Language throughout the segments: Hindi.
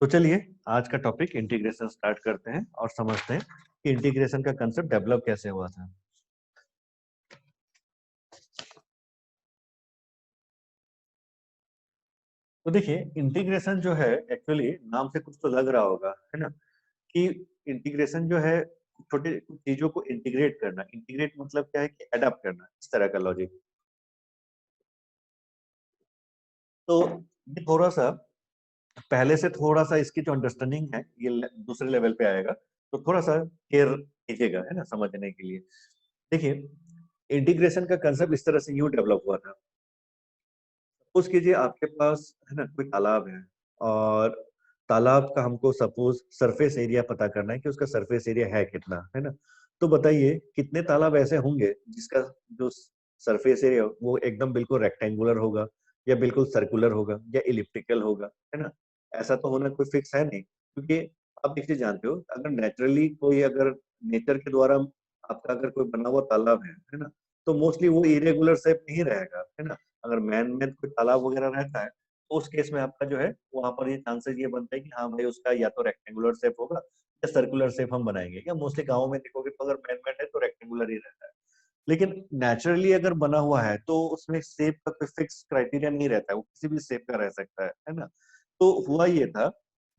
तो चलिए आज का टॉपिक इंटीग्रेशन स्टार्ट करते हैं और समझते हैं कि इंटीग्रेशन का कंसेप्ट डेवलप कैसे हुआ था। तो देखिए इंटीग्रेशन जो है एक्चुअली नाम से कुछ तो लग रहा होगा, है ना, कि इंटीग्रेशन जो है छोटे चीजों को इंटीग्रेट करना। इंटीग्रेट मतलब क्या है कि अडॉप्ट करना, इस तरह का लॉजिक। तो ये थोड़ा सा पहले से थोड़ा सा इसकी जो अंडरस्टैंडिंग है ये दूसरे लेवल पे आएगा, तो थोड़ा सा केयर कीजिएगा, है ना, समझने के लिए। देखिए इंटीग्रेशन का कंसेप्ट इस तरह से यूं डेवलप हुआ था। सपोज कीजिए आपके पास है ना कोई तालाब है, और तालाब का हमको सपोज सरफेस एरिया पता करना है कि उसका सरफेस एरिया है कितना, है ना। तो बताइए कितने तालाब ऐसे होंगे जिसका जो सरफेस एरिया वो एकदम बिल्कुल रेक्टेंगुलर होगा, या बिल्कुल सर्कुलर होगा, या इलिप्टिकल होगा, है ना। ऐसा तो होना कोई फिक्स है नहीं, क्योंकि आप एक चीज जानते हो, अगर नेचुरली कोई अगर नेचर के द्वारा आपका अगर कोई बना हुआ तालाब है ना, तो मोस्टली वो इरेगुलर शेप नहीं रहेगा, है ना। अगर मैन मेड कोई तालाब वगैरह रहता है तो उस केस में आपका जो है वहां पर ये चांसेस ये बनता है कि हाँ भाई उसका या तो रेक्टेंगुलर शेप होगा या सर्कुलर शेप हम बनाएंगे, या मोस्टली गाँव में देखोगे तो अगर मैन मेड है तो रेक्टेंगुलर ही रहता है। लेकिन नेचुरली अगर बना हुआ है तो उसमें शेप का कोई फिक्स क्राइटेरिया नहीं रहता है, वो किसी भी शेप का रह सकता है ना। तो हुआ ये था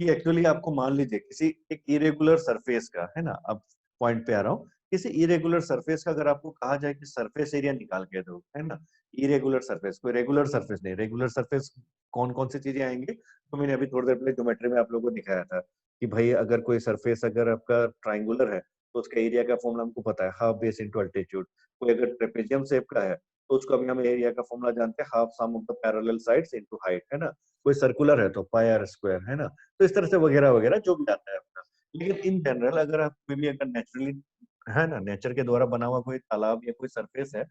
कि एक्चुअली आपको मान लीजिए किसी एक इरेगुलर सरफेस का, है ना, अब पॉइंट पे आ रहा हूँ, किसी इरेगुलर सरफेस का अगर आपको कहा जाए कि सरफेस एरिया निकाल के दो, है ना, इरेगुलर सरफेस, कोई रेगुलर सरफेस नहीं। रेगुलर सरफेस कौन कौन सी चीजें आएंगे, तो मैंने अभी थोड़ी देर पहले ज्योमेट्री में आप लोगों को दिखाया था कि भाई अगर कोई सरफेस अगर आपका ट्राइंगुलर है तो उसका एरिया का फॉर्मूला हमको पता है, हाफ बेस इंटू अल्टीट्यूड। कोई अगर ट्रेपेजियम शेप का है तो उसको अभी हम एरिया का फॉर्मूला जानते हैं, half sum of the parallel sides into height, है ना। कोई सर्कुलर है तो पाई आर स्क्वायर, है ना। तो इस तरह से वगैरह वगैरह जो भी आता है अपना। लेकिन इन जनरल अगर आप कोई भी अगर नेचुरली, है ना, नेचर के द्वारा बना हुआ कोई तालाब या कोई सरफेस है,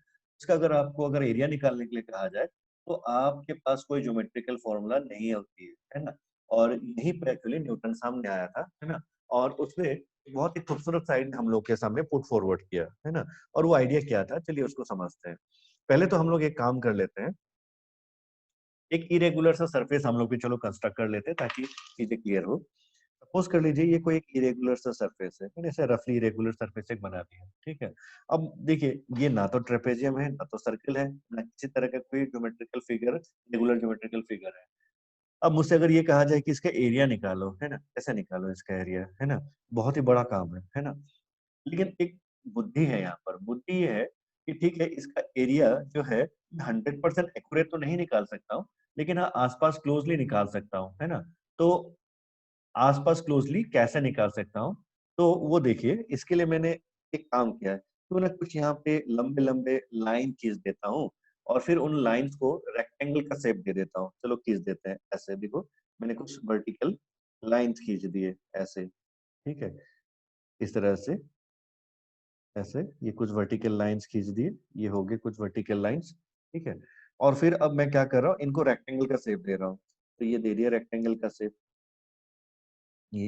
उसका अगर आपको अगर एरिया निकालने के लिए कहा जाए तो आपके पास कोई ज्योमेट्रिकल फॉर्मूला नहीं होती है ना। और यहीं पे एक्चुअली न्यूटन सामने आया था, है ना। और उसने बहुत ही खूबसूरत साइड हम लोग के सामने पुट फॉरवर्ड किया, है ना। और वो आइडिया क्या था, चलिए उसको समझते हैं। पहले तो हम लोग एक काम कर लेते हैं, एक इरेगुलर सा सरफेस हम लोग भी चलो कंस्ट्रक्ट कर लेते हैं ताकि चीजें क्लियर हो। सपोज कर लीजिए ये कोई एक इरेगुलर सा सरफेस है, मैंने ऐसे रफली इरेगुलर सरफेस एक बना दिया, ठीक है। अब देखिए ये ना तो ट्रेपेजियम है, ना तो सर्कल है, ना किसी तरह का कोई geometrical figure, regular geometrical figure है। अब मुझसे अगर ये कहा जाए कि इसका एरिया निकालो, है ना, कैसे निकालो इसका एरिया, है ना, बहुत ही बड़ा काम है ना। लेकिन एक बुद्धि है यहाँ पर। बुद्धि ये है कि ठीक है इसका एरिया जो है 100% एक्यूरेट तो नहीं निकाल सकता हूँ, लेकिन हाँ आसपास क्लोजली निकाल सकता हूँ, है ना। तो आसपास क्लोजली कैसे निकाल सकता हूँ, तो वो देखिए इसके लिए मैंने एक काम किया है, तो ना कुछ यहाँ पे लंबे लंबे लाइन खींच देता हूँ, और फिर उन लाइंस को रेक्टेंगल का शेप दे देता हूँ। चलो खींच देते हैं ऐसे, देखो मैंने कुछ वर्टिकल लाइंस खींच दिए ऐसे, ठीक है, इस तरह से ऐसे ये कुछ वर्टिकल लाइंस खींच दिए, ये हो गए कुछ वर्टिकल लाइंस, ठीक है। और फिर अब मैं क्या कर रहा हूँ, इनको रेक्टेंगल का शेप दे रहा हूँ, तो ये दे दिया रेक्टेंगल का शेप। ये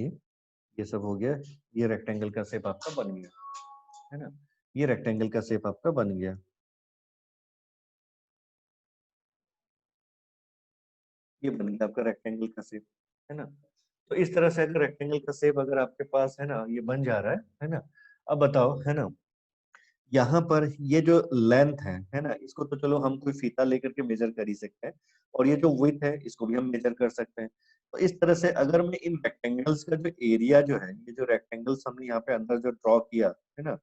ये सब हो गया, ये रेक्टेंगल का शेप आपका बन गया, है ना। ये रेक्टेंगल का शेप आपका बन गया, ये बन गया आपका रेक्टेंगल का शेप, है ना। तो इस तरह से अगर रेक्टेंगल का शेप अगर आपके पास है ना, ये बन जा रहा है ना। अब बताओ, है ना, यहाँ पर ये जो लेंथ है ना, इसको तो चलो हम कोई फीता लेकर के मेजर कर ही सकते हैं, और ये जो विड्थ है इसको भी हम मेजर कर सकते हैं। तो इस तरह से अगर मैं इन रेक्टेंगल्स का जो एरिया जो है, ये जो रेक्टेंगल्स हमने यहाँ पे अंदर जो ड्रॉ किया है ना,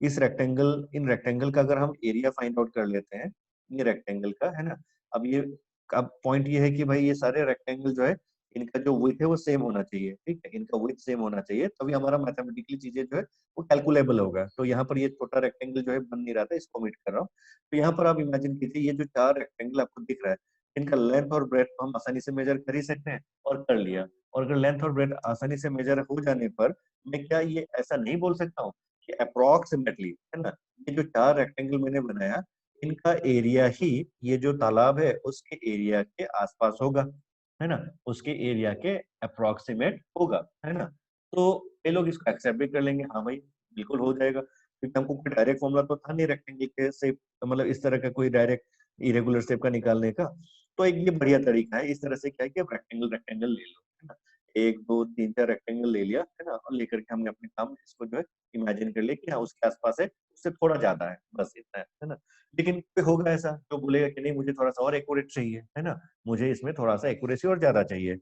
इस रेक्टेंगल इन रेक्टेंगल का अगर हम एरिया फाइंड आउट कर लेते हैं, ये रेक्टेंगल का, है ना। अब ये अब पॉइंट ये है कि भाई ये सारे रेक्टेंगल जो है इनका जो विड्थ है वो सेम होना चाहिए, ठीक है, इनका विड्थ सेम होना चाहिए, तभी हमारा मैथमेटिकली चीजें जो है वो कैलकुलेबल होगा। तो यहाँ पर ये छोटा रेक्टेंगल जो है बन नहीं रहा था, इसको मिट कर रहा हूँ। तो यहाँ पर आप इमेजिन कीजिए ये जो चार रेक्टेंगल आपको दिख रहा है, इनका लेंथ और ब्रेथ हम आसानी से मेजर कर ही सकते हैं, और कर लिया। और अगर लेंथ और ब्रेथ आसानी से मेजर हो जाने पर मैं क्या ये ऐसा नहीं बोल सकता हूँ कि अप्रोक्सीमेटली, है ना, ये जो चार रेक्टेंगल मैंने बनाया इनका एरिया ही ये जो तालाब है उसके एरिया के आसपास होगा, है ना, उसके एरिया के अप्रोक्सीमेट होगा, है ना। तो ये लोग इसको एक्सेप्ट भी कर लेंगे, हाँ भाई बिल्कुल हो जाएगा, क्योंकि हमको कोई डायरेक्ट फॉर्मूला तो था नहीं रेक्टेंगल के शेप, मतलब इस तरह का कोई डायरेक्ट इरेगुलर शेप का निकालने का। तो एक ये बढ़िया तरीका है, इस तरह से क्या है कि आप रेक्टेंगल रेक्टेंगल ले लो, है ना। 1 2 3 4 रेक्टेंगल ले लिया, है ना, और लेकर के हमने अपने काम इसको जो है इमेजिन कर लिया कि हाँ उसके आसपास है, उससे थोड़ा ज्यादा है, बस इतना है ना। लेकिन कोई होगा ऐसा जो बोलेगा कि नहीं मुझे थोड़ा सा और एक्यूरेट चाहिए, है ना, मुझे इसमें थोड़ा सा एक्यूरेसी और ज्यादा चाहिए।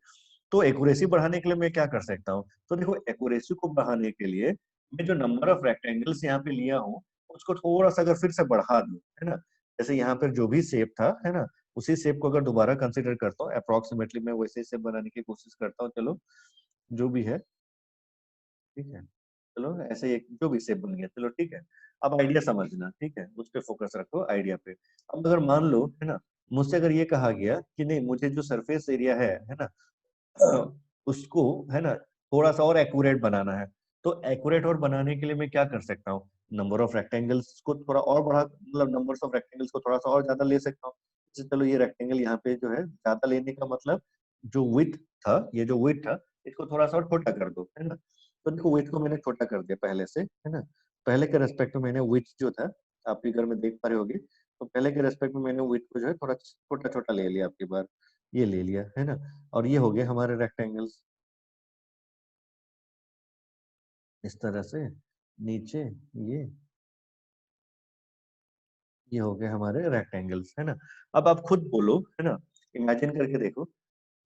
तो एक्यूरेसी बढ़ाने के लिए मैं क्या कर सकता हूँ? तो देखो एक्यूरेसी को बढ़ाने के लिए मैं जो नंबर ऑफ रेक्टेंगल्स यहाँ पे लिया हूँ उसको थोड़ा सा अगर फिर से बढ़ा दूं, है ना, जैसे यहाँ पर जो भी शेप था, है ना, उसी शेप को अगर दोबारा कंसिडर करता हूँ, अप्रोक्सीमेटली मैं वैसे शेप बनाने की कोशिश करता हूँ, चलो जो भी है, ठीक है, चलो ऐसे एक जो भी शेप बन गया, चलो ठीक है। अब आइडिया समझना, ठीक है, उस पे फोकस रखो आइडिया पे। अब अगर मान लो, है ना, मुझसे अगर ये कहा गया कि नहीं मुझे जो सरफेस एरिया है ना, उसको, है ना, थोड़ा सा और एक्यूरेट बनाना है। तो एक्यूरेट और बनाने के लिए मैं क्या कर सकता हूँ? नंबर ऑफ रेक्टेंगल्स को थोड़ा और बढ़ा, मतलब नंबर्स ऑफ रेक्टेंगल्स को थोड़ा सा और ज्यादा ले सकता हूँ। जैसे चलो ये रेक्टेंगल यहाँ पे जो है ज्यादा लेने का मतलब, जो विड्थ था, ये जो विड्थ था, इसको थोड़ा सा और छोटा कर दो, है ना। तो देखो विड्थ को मैंने छोटा कर दिया पहले से, है ना। पहले के रेस्पेक्ट में मैंने विड्थ जो था, आप फिगर में देख पा रहे होगे, तो पहले के रेस्पेक्ट में मैंने विड्थ को जो है थोड़ा छोटा छोटा ले लिया, आपकी बार ये ले लिया, है ना। और ये हो गए हमारे रेक्टेंगल्स इस तरह से, नीचे ये ये हो गए हमारे रेक्टेंगल्स, है ना। अब आप खुद बोलो, है ना, इमेजिन करके देखो,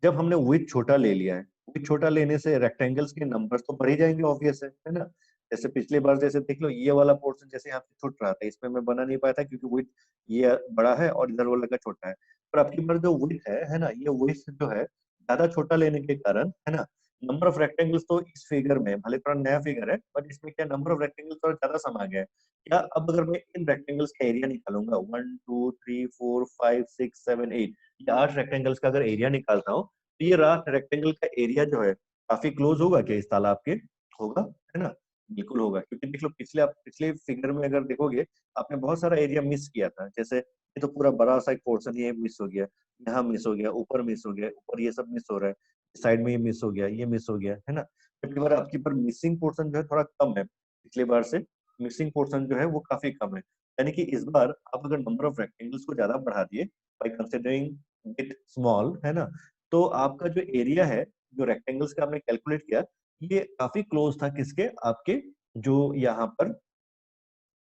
जब हमने विड्थ छोटा ले लिया है, विड्थ छोटा लेने से रेक्टेंगल्स के नंबर्स तो बढ़ ही जाएंगे, ऑब्वियस है ना। जैसे पिछली बार जैसे देख लो, ये वाला पोर्शन जैसे यहाँ पे छूट रहा था, इसमें मैं बना नहीं पाया था क्योंकि विड्थ ये बड़ा है और इधर वाला का छोटा है। पर अब की बार जो विड्थ है ना, ये विड्थ जो है ज्यादा छोटा लेने के कारण, है ना, नंबर ऑफ रेक्टेंगल्स तो इस फिगर में भले थोड़ा नया फिगर है, बट इसमें क्या नंबर ऑफ रेक्टेंगल्स थोड़ा ज्यादा समा गया है। क्या अब अगर मैं इन रेक्टेंगल्स का एरिया निकालूंगा, 1 2 3 4 5 6 7 8, ये 8 रेक्टेंगल्स का अगर एरिया निकालता हूँ, तो ये रात रेक्टेंगल का एरिया जो है काफी क्लोज होगा क्या इस तालाब के? होगा, है ना, बिल्कुल होगा। क्योंकि देख लो पिछले, आप पिछले फिगर में अगर देखोगे, आपने बहुत सारा एरिया मिस किया था। जैसे ये तो पूरा बड़ा सा एक पोर्शन ये मिस हो गया, यहाँ मिस हो गया, ऊपर मिस हो गया, ऊपर ये सब मिस हो रहा है, साइड में ये मिस हो गया, ये मिस हो गया, है ना। पिछली बार आपकी पर मिसिंग पोर्शन जो है थोड़ा कम है, पिछली बार से मिसिंग पोर्शन जो है वो काफी कम है। यानी कि इस बार आप अगर नंबर ऑफ रेक्टेंगल्स को ज्यादा बढ़ा दिए बाय कंसिडरिंग इट स्मॉल, है ना, तो आपका जो एरिया है, जो रेक्टेंगल्स का आपने कैलकुलेट किया, ये काफी क्लोज था किसके, आपके जो यहाँ पर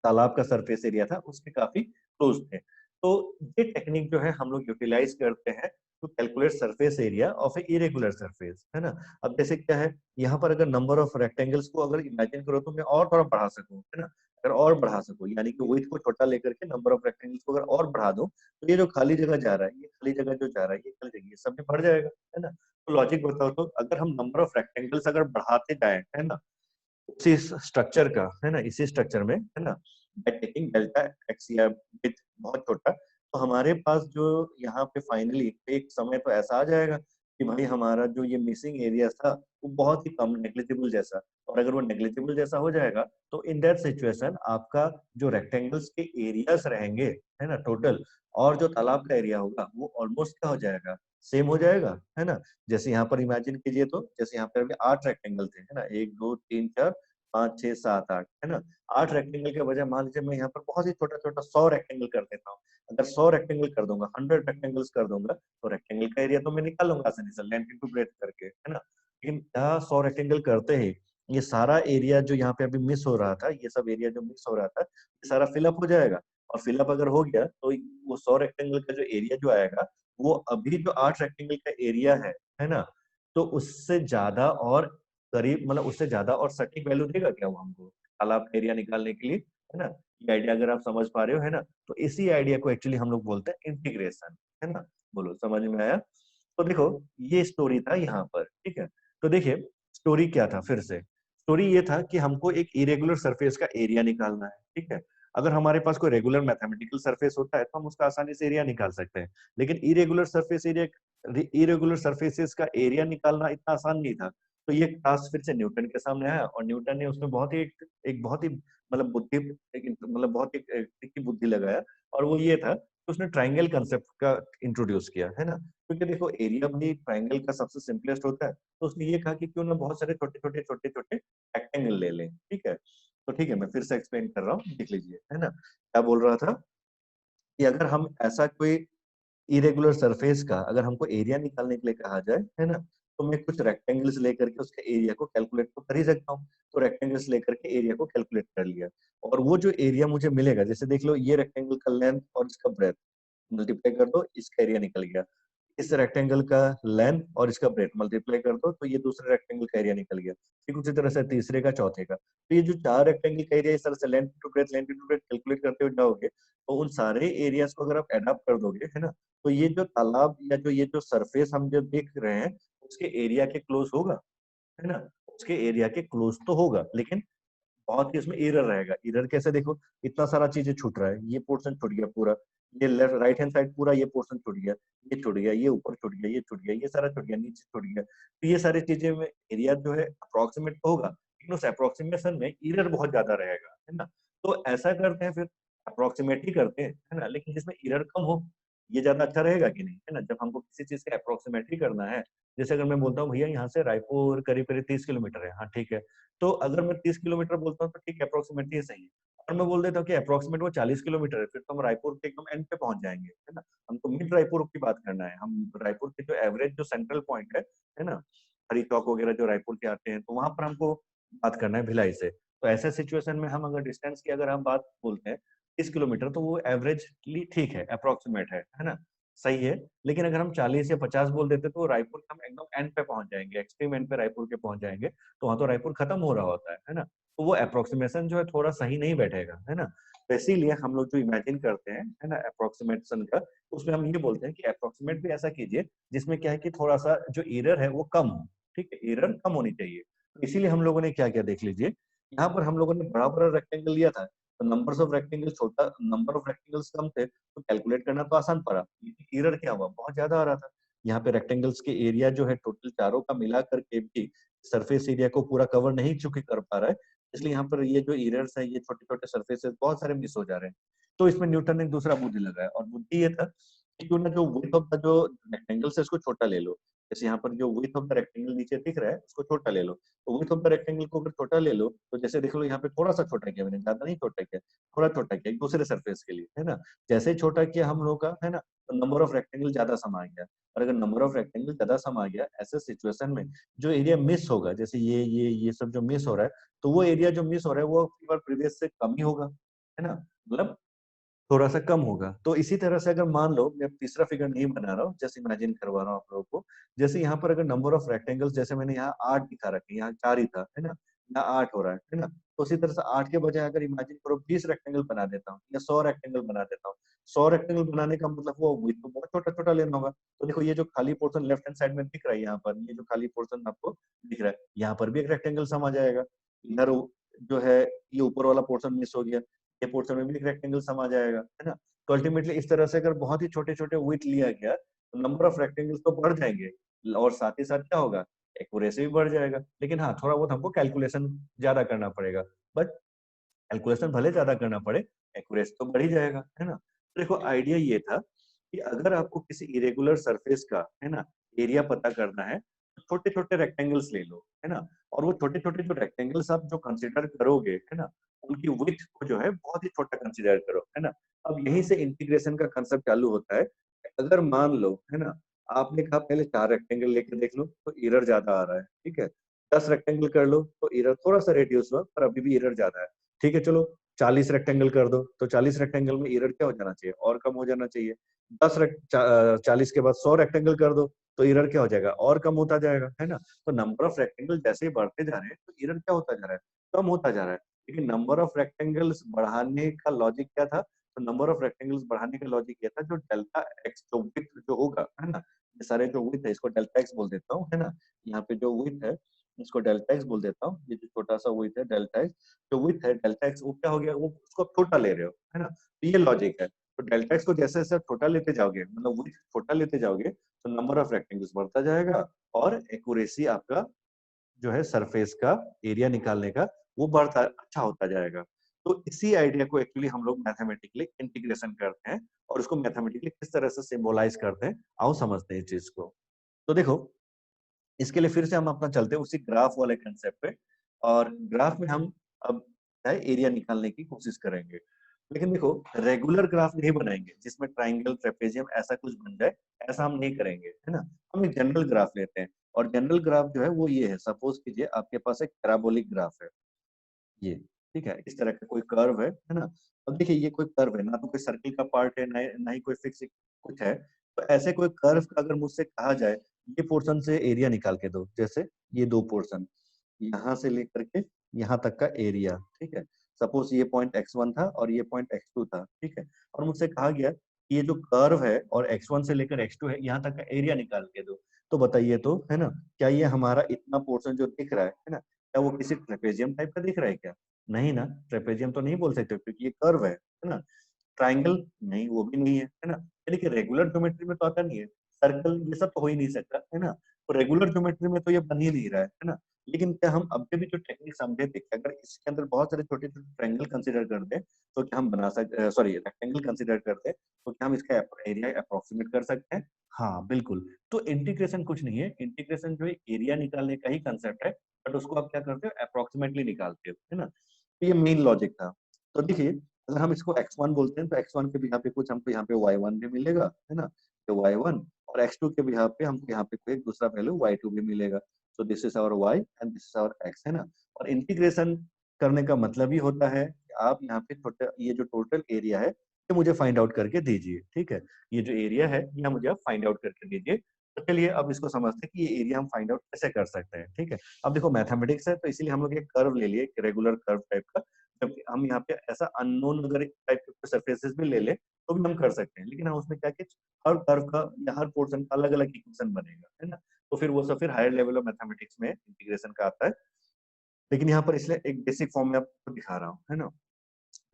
तालाब का सरफेस एरिया था उसके काफी क्लोज थे। तो ये टेक्निक जो है हम लोग यूटिलाइज करते हैं to calculate surface area of a irregular surface, है ना। अब जैसे क्या है, यहाँ पर अगर नंबर ऑफ रेक्टेंगल्स को अगर इमेजिन करो तो मैं और थोड़ा बढ़ा सकूं, है ना, अगर और बढ़ा सकूं, यानी कि विड्थ को छोटा लेकर के नंबर ऑफ रेक्टेंगल्स को अगर और बढ़ा दूं, तो ये जो खाली जगह जा रहा है, ये खाली जगह जो जा रहा है, ये खाली जगह, ये सब में बढ़ जाएगा, है ना। तो लॉजिक बताओ, तो अगर हम नंबर ऑफ रेक्टेंगल्स अगर बढ़ाते जाए, है ना, उसी स्ट्रक्चर का, है ना, इसी स्ट्रक्चर में, है ना, बाय टेकिंग डेल्टा एक्स या विथ बहुत छोटा, तो हमारे पास जो यहाँ पे फाइनली एक समय तो ऐसा आ जाएगा कि भाई हमारा जो ये मिसिंग एरिया था वो बहुत ही कम, नेग्लिजिबल जैसा। और अगर वो नेग्लिजिबल जैसा हो जाएगा, तो इन दैट सिचुएशन आपका जो रेक्टेंगल्स के एरियाज रहेंगे, है ना, टोटल, और जो तालाब का एरिया होगा वो ऑलमोस्ट क्या हो जाएगा, सेम हो जाएगा, है ना। जैसे यहाँ पर इमेजिन कीजिए, तो जैसे यहाँ पर अभी 8 रेक्टेंगल थे, है ना, 1 2 3 4 5 6 7 8, है ना। 8 रेक्टेंगल के बजाय मान लीजिए मैं यहाँ पर बहुत ही छोटा छोटा 100 रेक्टेंगल कर देता हूँ। अगर 100 रेक्टेंगल कर दूंगा, 100 रेक्टेंगल्स कर दूंगा, तो रेक्टेंगल का एरिया तो मैं निकाल लूंगा आसानी से, लेंथ इंटू ब्रेथ करके, है ना। लेकिन यहाँ 100 रेक्टेंगल करते ही ये सारा एरिया जो यहाँ पे अभी मिस हो रहा था, ये सब एरिया जो मिस हो रहा था, ये सारा फिलअप हो जाएगा। और फिलअप अगर हो गया तो वो 100 रेक्टेंगल का जो एरिया जो आएगा, वो अभी जो 8 रेक्टेंगल का एरिया है ना, तो उससे ज्यादा और करीब, मतलब उससे ज्यादा और सटीक वैल्यू देगा क्या वो हमको तालाब का एरिया निकालने के लिए, है ना। ये आइडिया अगर आप समझ पा रहे हो, है ना, तो इसी आइडिया को एक्चुअली हम लोग बोलते हैं इंटीग्रेशन, है ना। बोलो समझ में आया? तो देखो ये स्टोरी था यहाँ पर, ठीक है। तो देखिए स्टोरी क्या था, फिर से स्टोरी ये था कि हमको एक इरेगुलर सरफेस का एरिया निकालना है, ठीक है। अगर हमारे पास कोई रेगुलर मैथमेटिकल सरफेस होता है तो हम उसका आसानी से एरिया निकाल सकते हैं, लेकिन इरेगुलर सरफेसेस का एरिया निकालना इतना आसान नहीं था। तो ये टास्क फिर से न्यूटन के सामने आया, और न्यूटन ने उसमें बहुत ही एक बहुत ही मतलब बुद्धि, मतलब बहुत ही तिखी बुद्धि लगाया। और वो ये था कि उसने ट्राइंगल कंसेप्ट का इंट्रोड्यूस किया, है ना। क्योंकि देखो एरिया भी ट्राइंगल का सबसे सिंपलेस्ट होता है, तो उसने ये कहा कि क्यों ना बहुत सारे छोटे छोटे छोटे छोटे रेक्टेंगल ले लें, ठीक है। तो ठीक है, मैं फिर से एक्सप्लेन कर रहा हूँ, देख लीजिए, है ना। क्या बोल रहा था कि अगर हम ऐसा कोई इरेगुलर सरफेस का अगर हमको एरिया निकालने के लिए कहा जाए, है ना, तो मैं कुछ रेक्टेंगल्स लेकर के उसके एरिया को कैलकुलेट तो कर ही सकता हूँ। तो रेक्टेंगल्स लेकर के एरिया को कैलकुलेट कर लिया, और वो जो एरिया मुझे मिलेगा, जैसे देख लो ये रेक्टेंगल का लेंथ और इसका ब्रेथ मल्टीप्लाई कर दो, इसका एरिया निकल गया। इस रेक्टेंगल का लेंथ और इसका ब्रेथ मल्टीप्लाई कर दो, तो ये दूसरे रेक्टेंगल का एरिया निकल गया। ठीक उसी तरह से तीसरे का, चौथे का। तो ये जो 4 रेक्टेंगल का एरिया इस तरह से लेंथ टू ब्रेथ कैलकुलेट करते हुए जाओगे, तो उन सारे एरियाज को अगर आप एडअप कर दोगे, है ना, तो ये जो तालाब या जो ये जो सरफेस हम जो देख रहे हैं, उसके एरिया के क्लोज होगा, है ना, उसके एरिया के क्लोज तो होगा, लेकिन बहुत ही इसमें एरर रहेगा। एरर कैसे, देखो इतना सारा चीजें छूट रहा है, ये पोर्शन छूट गया पूरा, ये लेफ्ट राइट हैंड साइड पूरा ये पोर्शन छूट गया, ये छूट गया, ये ऊपर छूट गया, ये छूट गया, ये सारा छूट गया, नीचे छूट गया। तो ये सारी चीजें में एरिया जो है अप्रोक्सीमेट तो होगा, लेकिन उस अप्रोक्सीमेशन में एरर बहुत ज्यादा रहेगा, है ना। तो ऐसा करते हैं फिर, अप्रोक्सीमेट ही करते हैं, है ना, लेकिन जिसमें एरर कम हो, ये ज्यादा अच्छा रहेगा कि नहीं, है ना। जब हमको किसी चीज का अप्रोक्सीमेट ही करना है, जैसे अगर मैं बोलता हूँ भैया यहाँ से रायपुर करीब करीब 30 किलोमीटर है, हाँ ठीक है, तो अगर मैं 30 किलोमीटर बोलता हूँ तो ठीक है, अप्रोक्सीमेटली सही है। और मैं बोल देता हूँ कि अप्रोक्सीमेट वो 40 किलोमीटर है, फिर तो हम रायपुर के एकदम एंड पे पहुंच जाएंगे, है ना। हमको मिड रायपुर की बात करना है, हम रायपुर के जो एवरेज जो सेंट्रल पॉइंट है ना, हरी चौक वगैरह जो रायपुर के आते हैं, तो वहां पर हमको बात करना है भिलाई से। तो ऐसे सिचुएशन में हम अगर डिस्टेंस की अगर हम बात बोलते हैं 30 किलोमीटर, तो वो एवरेजली ठीक है, अप्रोक्सीमेट है ना, सही है। लेकिन अगर हम 40 या 50 बोल देते तो रायपुर हम एकदम एंड पे पहुंच जाएंगे, एक्सट्रीम एंड पे रायपुर के पहुंच जाएंगे, तो वहां तो रायपुर खत्म हो रहा होता है ना। तो वो अप्रोक्सीमेशन जो है थोड़ा सही नहीं बैठेगा, है ना। तो इसीलिए हम लोग जो इमेजिन करते हैं, है ना, अप्रोक्सीमेशन का, उसमें हम ये बोलते हैं कि अप्रोक्सीमेट भी ऐसा कीजिए जिसमें क्या है कि थोड़ा सा जो एरर है वो कम हो। ठीक है, एरर कम होनी चाहिए। तो इसीलिए हम लोगों ने क्या किया देख लीजिए, यहाँ पर हम लोगों ने बड़ा बड़ा रेक्टेंगल लिया था, तो नंबर्स ऑफ रेक्टेंगल छोटा, नंबर ऑफ रेक्टेंगल्स कम थे, तो कैलकुलेट करना तो आसान पड़ा। एरर क्या हुआ, बहुत ज्यादा आ रहा था। यहाँ पे रेक्टेंगल्स के एरिया जो है टोटल चारों का मिला करके भी सरफेस एरिया को पूरा कवर नहीं चूंकि कर पा रहा है, इसलिए यहाँ पर ये जो एरर्स है, ये छोटे छोटे सरफेसेस बहुत सारे मिस हो जा रहे हैं। तो इसमें न्यूटन ने दूसरा बुद्धि लगाया, और बुद्धि ये था कि क्यों ना जो विड्थ ऑफ द जो रेक्टेंगल है इसको छोटा ले लो। जैसे यहाँ पर जो विड्थ ऑफ द रेक्टेंगल नीचे दिख रहा है उसको छोटा ले लो, तो विड्थ ऑफ द रेक्टेंगल को अगर छोटा ले लो, तो जैसे देख लो यहाँ पे थोड़ा सा छोटा किया मैंने, ज्यादा नहीं छोटा किया, थोड़ा छोटा किया एक दूसरे सरफेस के लिए, है ना। जैसे ही छोटा किया हम लोग का, है ना, तो नंबर ऑफ रेक्टेंगल ज्यादा समा गया। और अगर नंबर ऑफ रेक्टेंगल ज्यादा समा गया ऐसे सिचुएशन में, जो एरिया मिस होगा, जैसे ये सब जो मिस हो रहा है, तो वो एरिया जो मिस हो रहा है वो प्रीवियस से कम ही होगा, है ना, मतलब थोड़ा सा कम होगा। तो इसी तरह से अगर मान लो, मैं तीसरा फिगर नहीं बना रहा हूँ, जैसे इमेजिन करवा रहा हूँ आप लोगों को, जैसे यहाँ पर अगर नंबर ऑफ रेक्टेंगल्स, जैसे मैंने यहाँ 8 दिखा रखे, यहाँ 4 ही था, है ना, यहाँ 8 हो रहा है ना। तो उसी तरह से 8 के बजाय अगर इमेजिन करो 20 रेक्टेंगल बना देता हूँ या 100 रेक्टेंगल बना देता हूँ। 100 रेक्टेंगल बनाने का मतलब वो width तो बहुत छोटा छोटा लेना होगा। तो देखो ये जो खाली पोर्शन लेफ्ट हैंड साइड में दिख रहा है, यहाँ पर ये जो खाली पोर्शन आपको दिख रहा है, यहाँ पर भी एक रेक्टेंगल समा जाएगा। इधर जो है ये ऊपर वाला पोर्शन मिस हो गया, ये पोर्शन में भी एक रेक्टेंगल समा जाएगा, है ना। तो अल्टीमेटली इस तरह से अगर बहुत ही छोटे छोटे विड्थ लिया गया, तो नंबर ऑफ रेक्टेंगल्स तो बढ़ जाएंगे, और साथ ही साथ क्या होगा, एक्यूरेसी भी बढ़ जाएगा। लेकिन हाँ, थोड़ा बहुत हमको कैलकुलेशन ज्यादा करना पड़ेगा, बट कैलकुलेशन भले ज्यादा करना पड़े, एक्यूरेसी तो बढ़ ही जाएगा, है ना। तो देखो आइडिया ये था कि अगर आपको किसी इरेगुलर सरफेस का, है ना, एरिया पता करना है, तो छोटे छोटे रेक्टेंगल्स ले लो, है ना। और वो छोटे छोटे जो रेक्टेंगल्स आप जो कंसिडर करोगे, है ना, उनकी विड्थ को जो है बहुत ही छोटा कंसिडर करो, है ना। अब यहीं से इंटीग्रेशन का कंसेप्ट चालू होता है। अगर मान लो, है ना, आपने कहा पहले 4 रेक्टेंगल लेके देख लो तो एरर ज्यादा आ रहा है, ठीक है। 10 रेक्टेंगल कर लो तो एरर थोड़ा सा रिड्यूस हुआ, पर अभी भी एरर ज्यादा है। ठीक है, चलो 40 रेक्टेंगल कर दो, तो 40 रेक्टेंगल में एरर क्या हो जाना चाहिए, और कम हो जाना चाहिए। 40 के बाद 100 रेक्टेंगल कर दो, तो एरर क्या हो जाएगा, और कम होता जाएगा, है ना। तो नंबर ऑफ रेक्टेंगल जैसे ही बढ़ते जा रहे हैं, तो एरर क्या होता जा रहा है, कम होता जा रहा है। लेकिन नंबर ऑफ रेक्टेंगल्स बढ़ाने का लॉजिक क्या था, तो नंबर ऑफ रेक्टेंगल्स बढ़ाने का लॉजिक ये था, जो डेल्टा एक्स जो विड्थ जो होगा, है ना, ये सारे जो विड्थ है इसको डेल्टा एक्स बोल देता हूँ, है ना। यहाँ पे जो विड्थ है इसको डेल्टा एक्स बोल देता हूँ, ये जो छोटा सा विड्थ है डेल्टा एक्स, जो विड्थ है डेल्टा एक्स, वो क्या हो गया, वो उसको आप छोटा ले रहे हो, है ना। तो ये लॉजिक है। तो डेल्टा एक्स को जैसे जैसे छोटा लेते जाओगे, मतलब विड्थ छोटा लेते जाओगे, तो नंबर ऑफ रेक्टेंगल्स बढ़ता जाएगा, और एक्यूरेसी आपका जो है सरफेस का एरिया निकालने का वो बढ़ता अच्छा होता जाएगा। तो इसी आइडिया को एक्चुअली हम लोग मैथमेटिकली इंटीग्रेशन करते हैं, और उसको मैथमेटिकली किस तरह से सिंबलाइज करते हैं, आओ समझते हैं इस चीज को। तो देखो, इसके लिए फिर से हम अपना चलते हैं उसी ग्राफ वाले कंसेप्ट पे, और ग्राफ में हम अब है एरिया निकालने की कोशिश करेंगे। लेकिन देखो, रेगुलर ग्राफ नहीं बनाएंगे जिसमें ट्राइंगल ट्रेपेजियम ऐसा कुछ बन जाए, ऐसा हम नहीं करेंगे, है ना। हम एक जनरल ग्राफ लेते हैं, और जनरल ग्राफ जो है वो ये है, सपोज कीजिए आपके पास एक पैराबोलिक ग्राफ है ये, ठीक है, इस तरह का कोई कर्व है ना। अब देखिए ये कोई कर्व है, ना तो कोई सर्किल का पार्ट है, ना ही कोई फिक्स कुछ है। तो ऐसे कोई कर्व का अगर मुझसे कहा जाए ये पोर्शन से एरिया निकाल के दो, जैसे ये दो पोर्शन यहाँ से लेकर के यहाँ तक का एरिया, ठीक है। सपोज ये पॉइंट x1 था और ये पॉइंट x2 था, ठीक है। और मुझसे कहा गया कि ये जो कर्व है और x1 से लेकर x2 है, यहाँ तक का एरिया निकाल के दो। तो बताइए तो, है ना, क्या ये हमारा इतना पोर्शन जो दिख रहा है ना, क्या वो किसी ट्रेपेजियम टाइप का दिख रहा है क्या? नहीं ना, ट्रेपेजियम तो नहीं बोल सकते क्योंकि ये कर्व है ना। ट्राइंगल नहीं, वो भी नहीं है ना। देखिए रेगुलर ज्योमेट्री में तो आता नहीं है, सर्कल ये सब तो हो ही नहीं सकता, है ना। तो रेगुलर ज्योमेट्री में तो ये बन ही नहीं रहा है ना। लेकिन क्या हम अब भी जो टेक्निक समझे थे कि अगर इसके अंदर बहुत सारे छोटे छोटे ट्रायंगल कंसीडर कर दे तो क्या हम बना सकते, सॉरी रेक्टेंगल कंसीडर करते तो क्या हम इसका एरिया अप्रोक्सीमेट कर सकते हैं? हाँ बिल्कुल। तो इंटीग्रेशन कुछ नहीं है, इंटीग्रेशन जो है एरिया निकालने का ही कंसेप्ट है, बट उसको आप क्या करते हो, अप्रोक्सीमेटली निकालते हो, है ना। तो ये मेन लॉजिक था। तो देखिए अगर हम इसको x1 बोलते हैं तो x1 के यहाँ पे कुछ हमको यहाँ पे y1 भी मिलेगा, है ना। तो y1 और x2 के यहाँ पे हमको यहाँ पे कोई एक दूसरा वैल्यू y2 भी मिलेगा। So this is our y and this is our x, है ना। और इंटीग्रेशन करने का मतलब ही होता है कि आप यहाँ पे छोटा ये जो टोटल एरिया है ये मुझे फाइंड आउट करके दीजिए, ठीक है। ये जो एरिया है ये मुझे आप फाइंड आउट करके दीजिए। तो चलिए अब इसको समझते हैं कि ये एरिया हम फाइंड आउट कैसे कर सकते हैं, ठीक है। अब देखो मैथमेटिक्स है तो इसीलिए हम लोग एक कर्व ले लिए, रेगुलर कर्व टाइप का। जबकि हम यहाँ पे ऐसा अननोन अगर टाइप के सरफेसेस भी ले ले तो भी हम कर सकते हैं, लेकिन हम उसमें क्या कि हर कर्व का या हर पोर्शन का अलग अलग इक्वेशन बनेगा, है ना। तो फिर वो सब फिर हायर लेवल ऑफ मैथमेटिक्स में इंटीग्रेशन का आता है। लेकिन यहाँ पर इसलिए एक बेसिक फॉर्म में आपको दिखा रहा हूँ, है ना।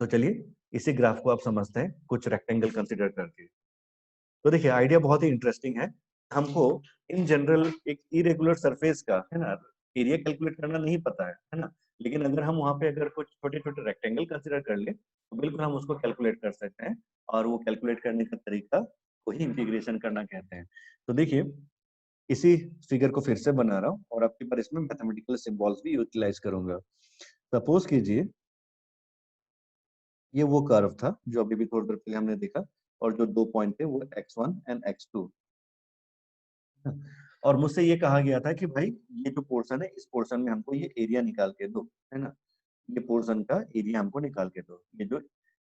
तो चलिए इसी ग्राफ को आप समझते हैं कुछ रेक्टेंगल कंसिडर करके। तो देखिए आइडिया बहुत ही इंटरेस्टिंग है। हमको इन जनरल एक इरेगुलर सरफेस का, है ना, एरिया कैलकुलेट करना नहीं पता है ना। लेकिन अगर हम वहां पे अगर कुछ छोटे छोटे रेक्टेंगल कंसिडर कर ले तो बिल्कुल हम उसको कैलकुलेट कर सकते हैं। और वो कैलकुलेट करने का तरीका को ही इंटीग्रेशन करना कहते हैं। तो देखिए इसी फिगर को फिर से बना रहा हूँ और आपके पर इसमें मैथमेटिकल सिंबल्स भी यूटिलाइज करूंगा। सपोज कीजिए ये वो कर्व था जो अभी भी थोड़ी देर पहले हमने देखा, और जो दो पॉइंट थे वो x1 एंड x2। और मुझसे ये कहा गया था कि भाई ये जो पोर्शन है इस पोर्शन में हमको ये एरिया निकाल के दो, है ना। ये पोर्शन का एरिया हमको निकाल के दो। ये जो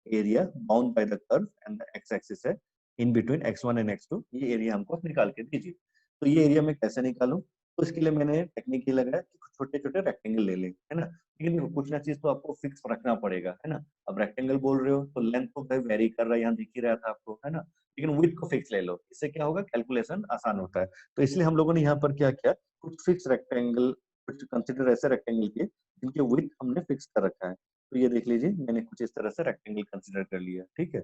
area bound by the curve and the x axis है in between x1 and x2, ये एरिया हमको निकाल के दीजिए। तो ये एरिया मैं कैसे निकालूं? तो इसके लिए मैंने टेक्निक ये लगाया कि छोटे छोटे रेक्टेंगल ले लें, है ना। लेकिन देखो कुछ ना चीज तो आपको फिक्स रखना पड़ेगा, है ना। अब रेक्टेंगल बोल रहे हो तो लेंथ तो भाई वेरी कर रहा है, यहाँ दिख ही रहा था आपको, है ना। लेकिन विड्थ को फिक्स ले लो, इससे क्या होगा, कैलकुलेशन आसान होता है। तो इसलिए हम लोगों ने यहाँ पर क्या किया, कुछ फिक्स रेक्टेंगल, कुछ कंसिडर ऐसे रेक्टेंगल किए जिनके विड्थ हमने फिक्स कर रखा है। तो ये देख लीजिए मैंने कुछ इस तरह से रेक्टेंगल कंसिडर कर लिया, ठीक है।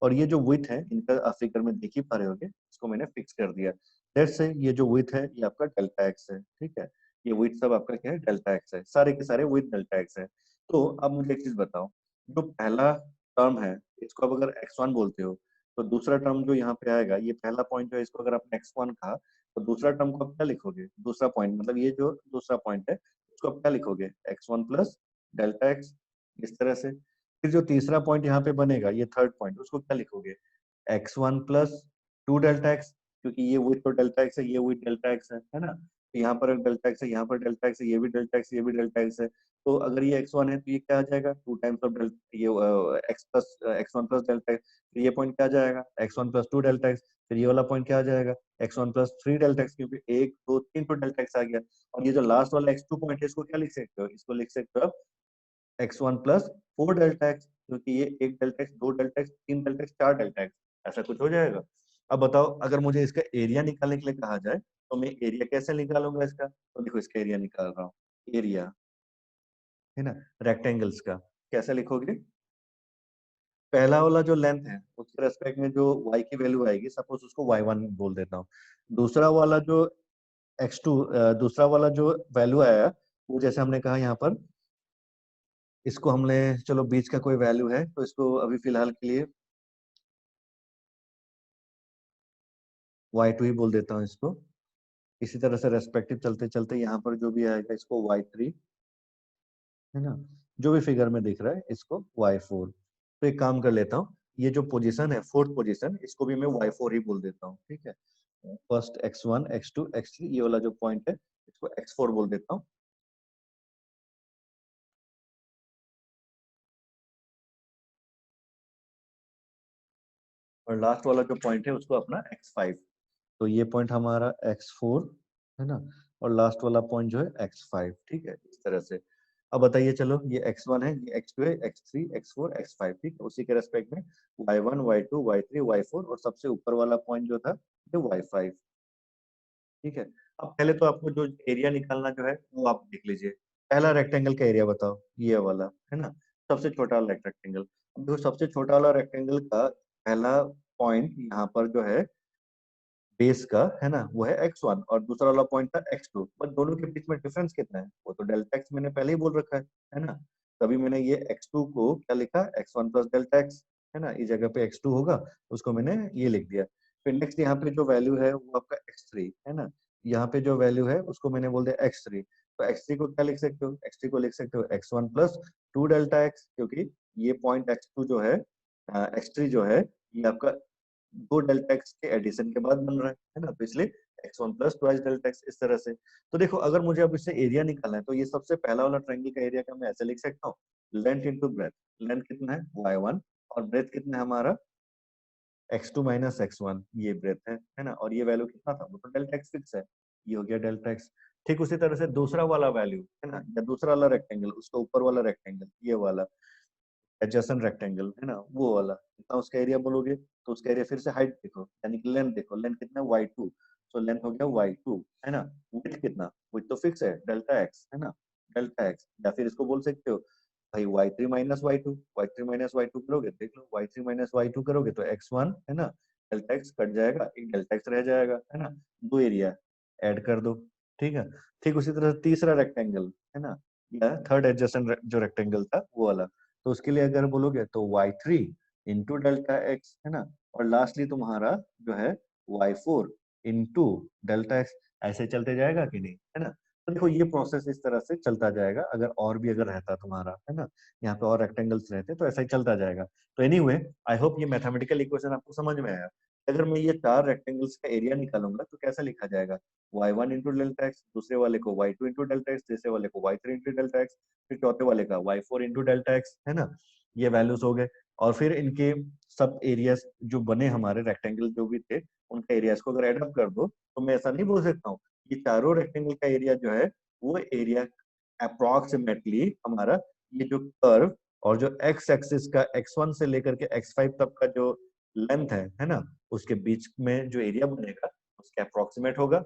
और ये जो विड्थ है इनका आप फिगर में देख ही पा रहे होंगे, इसको मैंने फिक्स कर दिया। दैट्स से ये जो विड्थ है ये आपका डेल्टा एक्स है, ठीक है। ये विड्थ सब आपका क्या है, डेल्टा एक्स है, सारे के सारे विड्थ डेल्टा एक्स है। तो अब मुझे एक चीज बताओ, जो पहला टर्म है इसको अब अगर x1 बोलते हो तो दूसरा टर्म जो यहाँ पे आएगा, ये पहला पॉइंट जो है इसको अगर आपने x1 कहा तो दूसरा टर्म को आप क्या लिखोगे, दूसरा पॉइंट मतलब ये जो दूसरा पॉइंट है उसको आप क्या लिखोगे, x1 प्लस डेल्टा एक्स, इस तरह से। फिर जो तीसरा पॉइंट यहाँ पे बनेगा, ये थर्ड पॉइंट, उसको क्या लिखोगे, x1 plus two delta x, क्योंकि ये वही तो डेल्टा एक्स है, ये वही डेल्टा एक्स है ना। तो यहाँ पर डेल्टा एक्स है, यहाँ पर डेल्टा एक्स है, ये भी डेल्टा एक्स, ये भी डेल्टा एक्स है। तो अगर ये x1 है तो ये क्या आ जाएगा, टू टाइम्स ऑफ डेल्टा, ये x plus x1 plus delta x. फिर ये पॉइंट क्या आ जाएगा, x1 plus two delta x. फिर ये वाला पॉइंट क्या आ जाएगा, x1 plus three delta x, क्योंकि एक दो तीन तो डेल्टा एक्स आ गया। और ये जो लास्ट वाला x2 पॉइंट है इसको क्या लिख सकते हो, इसको लिख सकते हो आप x1 plus four delta x, क्योंकि ये एक डेल्टा एक्स, दो डेल्टा एक्स, तीन डेल्टा एक्स, चार डेल्टा एक्स, ऐसा कुछ हो जाएगा। अब बताओ अगर मुझे इसका एरिया निकालने के लिए कहा जाए तो मैं एरिया कैसे निकालूंगा इसका, तो देखो इसका एरिया निकाल रहा हूँ। एरिया, है ना, रेक्टेंगल्स का कैसे लिखोगे, पहला वाला जो लेंथ है उसके रेस्पेक्ट में जो y की वैल्यू आएगी, सपोज उसको y1 बोल देता हूँ। दूसरा वाला जो x2, दूसरा वाला जो वैल्यू आया वो जैसे हमने कहा यहाँ पर, इसको हमने, चलो बीच का कोई वैल्यू है तो इसको अभी फिलहाल के लिए y2 ही बोल देता हूँ इसको। इसी तरह से रेस्पेक्टिव चलते चलते यहाँ पर जो भी आएगा इसको y3, है ना। जो भी फिगर में दिख रहा है इसको y4। तो एक काम कर लेता हूँ, ये जो पोजीशन है फोर्थ पोजीशन, इसको भी मैं y4 ही बोल देता हूँ, ठीक है। फर्स्ट x1 x2 x3, ये वाला जो पॉइंट है इसको x4 बोल देता हूँ, और लास्ट वाला जो पॉइंट है उसको अपना x5। तो ये पॉइंट हमारा x4 है ना, और लास्ट वाला पॉइंट जो है x5। ठीक है, इस तरह से। अब बताइए, चलो ये x1 है, ये x2 है, x3 x4 x5। ठीक है, उसी के रेस्पेक्ट में y1 y2 y3 y4, और सबसे ऊपर वाला पॉइंट जो था ये y5। ठीक है, अब पहले तो आपको जो एरिया निकालना जो है वो आप देख लीजिए। पहला रेक्टेंगल का एरिया बताओ, ये वाला है ना, सबसे छोटा वाला रेक्टेंगल। अब देखो सबसे छोटा वाला रेक्टेंगल का पहला पॉइंट यहाँ पर जो है बेस का, है ना, वो है x1, और दूसरा वाला पॉइंट था x2। बट दोनों के बीच में डिफरेंस कितना है, वो तो डेल्टा x मैंने पहले ही बोल रखा है ना। तभी मैंने ये x2 को क्या लिखा, x1 प्लस डेल्टा x, है ना, इस जगह पे x2 होगा, उसको मैंने ये लिख दिया। फिर नेक्स्ट यहाँ पे जो वैल्यू है वो आपका x3 है ना, यहाँ पे जो वैल्यू है उसको मैंने बोल दिया x3। तो x3 को क्या लिख सकते हो, x3 को लिख सकते हो x1 प्लस 2 डेल्टा x, क्योंकि ये पॉइंट x2 जो है, x3 जो है, ये आपका दो डेल्टा एक्स के एडिशन के बाद बन रहा है ना, तो इसलिए x1 plus twice delta x, इस तरह से। तो देखो अगर मुझे अब इससे एरिया निकालना है, तो ये सबसे पहला वाला ट्रायंगल का एरिया का मैं ऐसे लिख सकता हूँ, लेंथ इंटू ब्रेथ। लेंथ कितना है y1, और ब्रेथ कितना है हमारा x2 माइनस x1, ये ब्रेथ है ना, और ये वैल्यू कितना था, वो तो डेल्टा एक्स फिक्स है, ये हो गया डेल्टा एक्स। ठीक उसी तरह से दूसरा वाला वैल्यू है ना, या दूसरा वाला रेक्टेंगल, उसका ऊपर वाला रेक्टेंगल, ये वाला एडजेसेंट रेक्टेंगल है ना, वो वाला कितना उसका एरिया बोलोगे, तो उसका एरिया फिर से हाइट देखो, यानी कि लेंथ देखो, लेंथ कितना है y2, तो लेंथ हो गया y2 है ना। विड्थ कितना, विड्थ तो फिक्स है डेल्टा x है ना, डेल्टा x, या फिर इसको बोल सकते हो भाई y3 minus y2, y3 minus y2 करोगे, देख लो y3 माइनस y2 करोगे तो x1 है ना, डेल्टा x कट जाएगा, एक डेल्टा x रह जाएगा, है ना, दो एरिया ऐड कर दो। ठीक है, ठीक उसी तरह से तीसरा रेक्टेंगल है ना, या थर्ड एडजेसेंट जो रेक्टेंगल था वो वाला, तो उसके लिए अगर बोलोगे तो y3 इंटू डेल्टा एक्स है ना, और लास्टली तुम्हारा जो है y4 इंटू डेल्टा एक्स, ऐसे चलते जाएगा कि नहीं, है ना। तो देखो ये प्रोसेस इस तरह से चलता जाएगा, अगर और भी अगर रहता तुम्हारा, है ना, यहाँ पे और रेक्टेंगल्स रहते तो ऐसा ही चलता जाएगा। तो एनीवे, आई होप ये मैथमेटिकल इक्वेशन आपको समझ में आया। अगर मैं ये चार रेक्टेंगल्स का एरिया निकालूंगा तो कैसा लिखा जाएगा, y1 इंटू डेल्टा एक्स, दूसरे वाले को y2 इंटू डेल्टा एक्स, तीसरे वाले को y3 इंटू डेल्टा एक्स, फिर चौथे वाले का y4 इंटू डेल्टा एक्स, है ना। ये वैल्यूज हो गए, और फिर इनके सब एरियाज जो बने हमारे रेक्टेंगल जो भी थे, उनका एरियाज को अगर एडअप कर दो, तो मैं ऐसा नहीं बोल सकता हूँ ये चारों रेक्टेंगल का एरिया जो है वो एरिया अप्रोक्सीमेटली हमारा, ये जो कर्व और जो एक्स एक्सिस का x1 से लेकर के x5 तक का जो लेंथ है ना, उसके बीच में जो एरिया बनेगा उसके अप्रोक्सीमेट होगा।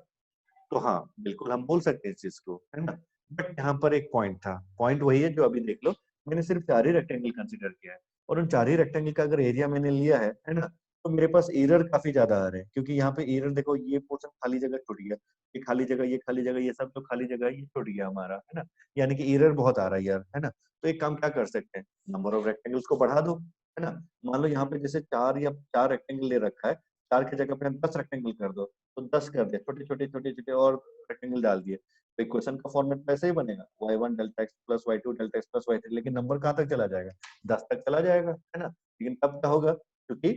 तो हाँ बिल्कुल हम बोल सकते हैं इस चीज को, है ना। बट यहाँ पर एक पॉइंट था, पॉइंट वही है जो अभी देख लो, मैंने सिर्फ चार ही रेक्टेंगल कंसिडर किया है, और उन चार ही रेक्टेंगल का अगर एरिया मैंने लिया है ना, तो मेरे पास एरर काफी ज्यादा आ रहे हैं, क्योंकि यहाँ पे एरर देखो, ये पोर्शन खाली जगह छूट गया, ये खाली जगह, ये खाली जगह, ये सब जो खाली जगह है, ये छूट गया हमारा, है ना। यानी कि एरर बहुत आ रहा है यार, है ना। तो एक काम क्या कर सकते हैं, नंबर ऑफ रेक्टेंगल्स को बढ़ा दो, है ना। मान लो यहाँ पे जैसे चार या चार रेक्टेंगल ले रखा है, चार की जगह पे 10 रेक्टेंगल कर दो, तो 10 कर दिया, छोटे छोटे छोटे छोटे और रेक्टेंगल डाल दिए, तो इक्वेशन का फॉर्मेट तो ऐसे ही बनेगा, y1 delta x plus y2 delta x plus y3, लेकिन नंबर कहाँ तक चला जाएगा, 10 तक चला जाएगा, है ना। लेकिन तब क्या होगा, क्योंकि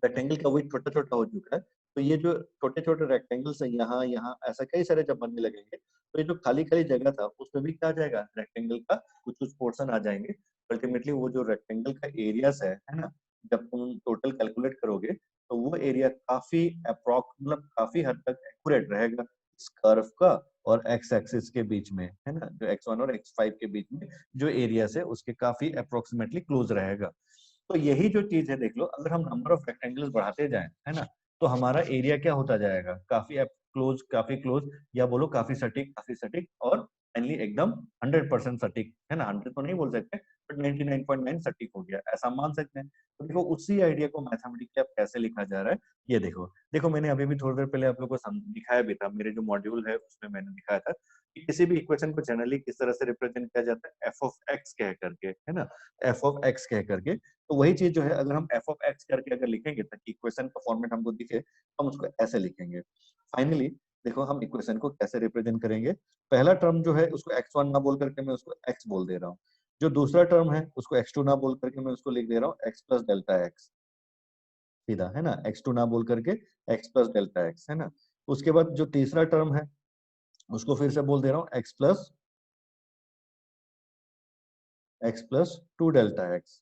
रेक्टेंगल का वेट छोटा छोटा हो चुका है, तो ये जो छोटे छोटे रेक्टेंगल्स है यहाँ यहाँ ऐसा कई सारे जब बनने लगेंगे, तो ये जो खाली खाली जगह था उसमें भी क्या आ जाएगा, रेक्टेंगल का कुछ कुछ पोर्शन आ जाएंगे। अल्टीमेटली वो जो रेक्टेंगल का एरियास है ना, जब तुम टोटल कैलकुलेट करोगे तो वो एरिया काफी अप्रोक्स, मतलब काफी हद तक एक्यूरेट रहेगा इस कर्व का और एक्स एक्सिस के बीच में, है ना, जो x1 और x5 के बीच में जो एरियास है उसके काफी अप्रोक्सीमेटली क्लोज रहेगा। तो यही जो चीज है देख लो, अगर हम नंबर ऑफ रेक्टेंगल्स बढ़ाते जाएं, है ना, तो हमारा एरिया क्या होता जाएगा, काफी क्लोज, या बोलो काफी सटीक, और फाइनली एकदम 100% सटीक, है ना। 100 तो नहीं बोल सकते, बट 99.9 सटीक हो गया, ऐसा मान सकते हैं। तो देखो उसी आइडिया को मैथमेटिकली अब कैसे लिखा जा रहा है, ये देखो देखो मैंने अभी भी थोड़ी देर पहले आप लोगों को दिखाया भी था, मेरे जो मॉड्यूल है उसमें मैंने दिखाया था कि किसी भी इक्वेशन को जनरली किस तरह से रिप्रेजेंट किया जाता है, एफ ऑफ एक्स कह करके, है ना, एफ ऑफ एक्स कह करके। तो वही चीज जो है, अगर हम एफ ऑफ एक्स करके अगर लिखेंगे ताकि इक्वेशन का फॉर्मेट हमको दिखे, तो हम उसको ऐसे लिखेंगे। फाइनली देखो हम इक्वेशन को कैसे रिप्रेजेंट करेंगे, पहला टर्म जो है उसको x1 ना बोल करके मैं उसको x बोल दे रहा हूँ, जो दूसरा टर्म है उसको x2 ना बोल करके मैं उसको लिख दे रहा हूँ x प्लस डेल्टा एक्स, सीधा, है ना, x2 ना बोल करके x प्लस डेल्टा x, है ना। उसके बाद जो तीसरा टर्म है उसको फिर से बोल दे रहा हूँ x plus 2 delta x।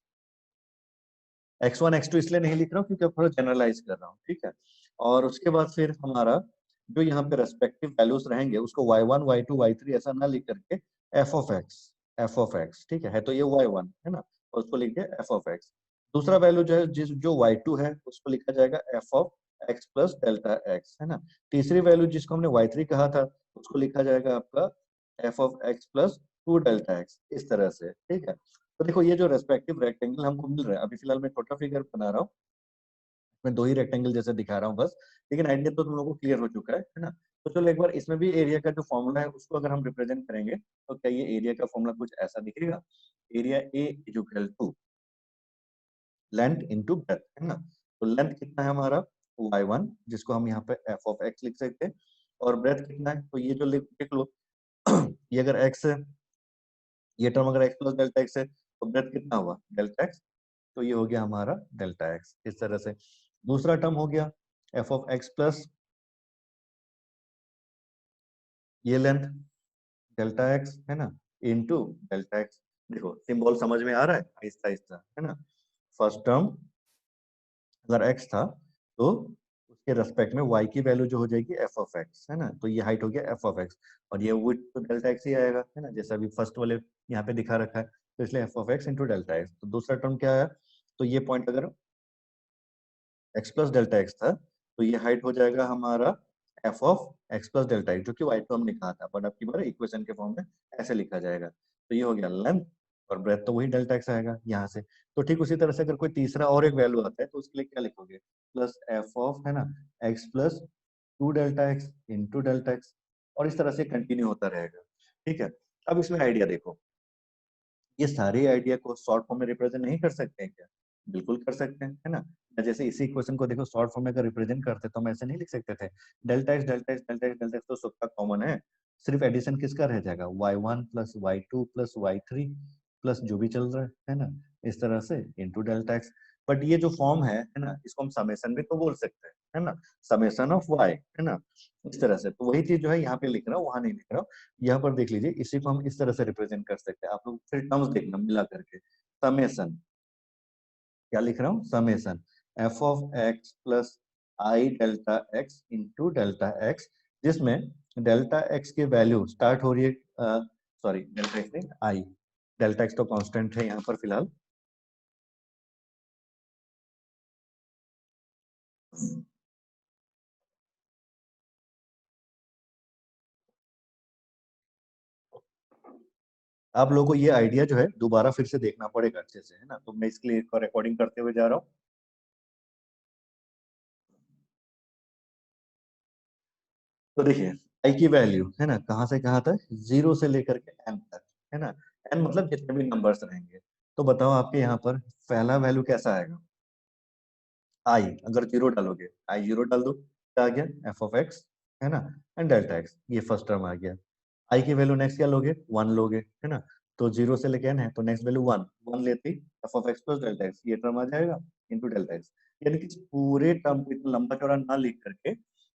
x1 x2 इसलिए नहीं लिख रहा हूँ क्योंकि थोड़ा जनरलाइज कर रहा हूँ, ठीक है। और उसके बाद फिर हमारा जो यहाँ पे रेस्पेक्टिव वैल्यूज रहेंगे उसको y1 y2 y3 ऐसा ना लिख करके f ऑफ x, ठीक है तो ये y1 है ना, और उसको लिख दिया f ऑफ x। दूसरा वैल्यू जो है जो y2 है उसको लिखा जाएगा f of x plus delta x, है ना। तीसरी वैल्यू जिसको हमने y3 कहा था उसको लिखा जाएगा आपका f of x plus 2 delta x, इस तरह से, ठीक है। तो देखो ये जो रेस्पेक्टिव रेक्टेंगल हमको मिल रहा है, अभी फिलहाल मैं छोटा फिगर बना रहा हूँ, मैं दो ही रेक्टेंगल जैसे दिखा रहा हूँ बस, लेकिन आइडिया तो तुम लोगों को क्लियर हो चुका है ना। तो चलो एक बार इसमें भी एरिया का जो फॉर्मूला है उसको अगर हम रिप्रेजेंट करेंगे तो क्या ये एरिया का फॉर्मूला कुछ ऐसा दिखेगा, area A is equal to length into breadth, है ना। तो लेंथ कितना है हमारा y1 जिसको हम यहाँ पे f ऑफ x लिख सकते हैं, और ब्रेथ कितना है तो ये जो लिख लो ये अगर x है, ये टर्म अगर x प्लस डेल्टा x है तो ब्रेथ कितना हुआ डेल्टा x, तो ये हो गया हमारा डेल्टा x, इस तरह से। दूसरा टर्म हो गया f ऑफ x प्लस ये लेंथ डेल्टा x, है ना, इनटू डेल्टा x। देखो सिंबल समझ में आ रहा है आहिस्ता आहिस्ता, है ना। फर्स्ट टर्म अगर x था तो उसके रेस्पेक्ट में y की वैल्यू जो हो जाएगी f ऑफ x, है ना, तो ये हाइट हो गया f ऑफ x, और ये विड्थ तो डेल्टा x ही आएगा, है ना, जैसा अभी फर्स्ट वाले यहाँ पे दिखा रखा है, तो इसलिए f of x into delta x। तो दूसरा टर्म क्या आया, तो ये पॉइंट अगर x प्लस डेल्टा x था तो ये हाइट हो जाएगा हमारा f of x plus delta x, जो कि y2 हमने कहा था, बट अब की बार इक्वेशन के फॉर्म में ऐसे लिखा जाएगा। तो ये हो गया लेंथ, और ब्रेथ तो वही डेल्टा x आएगा यहाँ से। तो ठीक उसी तरह से अगर कोई तीसरा और एक वैल्यू आता है तो उसके लिए क्या लिखोगे, प्लस f ऑफ, है ना, x plus 2 delta x into delta x, और इस तरह से कंटिन्यू होता रहेगा, ठीक है। अब इसमें आइडिया देखो, ये सारे आइडिया को शॉर्ट फॉर्म में रिप्रेजेंट नहीं कर सकते हैं क्या, बिल्कुल कर सकते हैं, है ना। जैसे इसी क्वेश्चन को देखो शॉर्ट फॉर्म में अगर रिप्रेजेंट करते तो हम ऐसे नहीं लिख सकते थे, delta x delta x delta x delta x तो सबका कॉमन है, सिर्फ एडिशन किसका रह जाएगा y1 plus y2 plus y3 plus जो भी चल रहा है ना, इस तरह से इनटू डेल्टा एक्स। बट ये जो फॉर्म है ना, इसको हम समेशन भी तो बोल सकते हैं, है ना, समेशन ऑफ y, है ना, इस तरह से। तो वही चीज जो है यहाँ पे लिख रहा हूँ, वहां नहीं लिख रहा हूँ। यहाँ पर देख लीजिए, इसी को हम इस तरह से रिप्रेजेंट कर सकते हैं, आप लोग फिर टर्म्स देखना मिला करके, समेशन, क्या लिख रहा हूँ, summation F of X plus I delta x into delta x, जिसमें डेल्टा एक्स की वैल्यू स्टार्ट हो रही है, सॉरी डेल्टा एक्स नहीं आई, डेल्टा एक्स तो कांस्टेंट है यहाँ पर फिलहाल। आप लोगों को ये आइडिया जो है दोबारा फिर से देखना पड़ेगा अच्छे से, है ना, तो मैं इसके लिए रिकॉर्डिंग करते हुए जा रहा हूँ। तो देखिए आई की वैल्यू, है ना, कहाँ से कहाँ तक, जीरो से लेकर के एन तक, है ना, एन मतलब जितने भी नंबर्स रहेंगे। तो बताओ आपके यहाँ पर पहला वैल्यू कैसा आएगा, आई, अगर जीरो डालोगे आई जीरो डाल दो, क्या आ गया एफ ऑफ एक्स, है ना, एंड डेल्टा एक्स, ये फर्स्ट टर्म आ गया। आई की वैल्यू नेक्स्ट क्या लोगे, वन लोगे, है ना, तो जीरो से लेके एन है तो नेक्स्ट वैल्यू वन, वन लेते ही F of X plus delta X, ये टर्म आ जाएगा इनटू डेल्टा एक्स। यानी कि इस पूरे टर्म को इतना लंबा चौड़ा ना लिख करके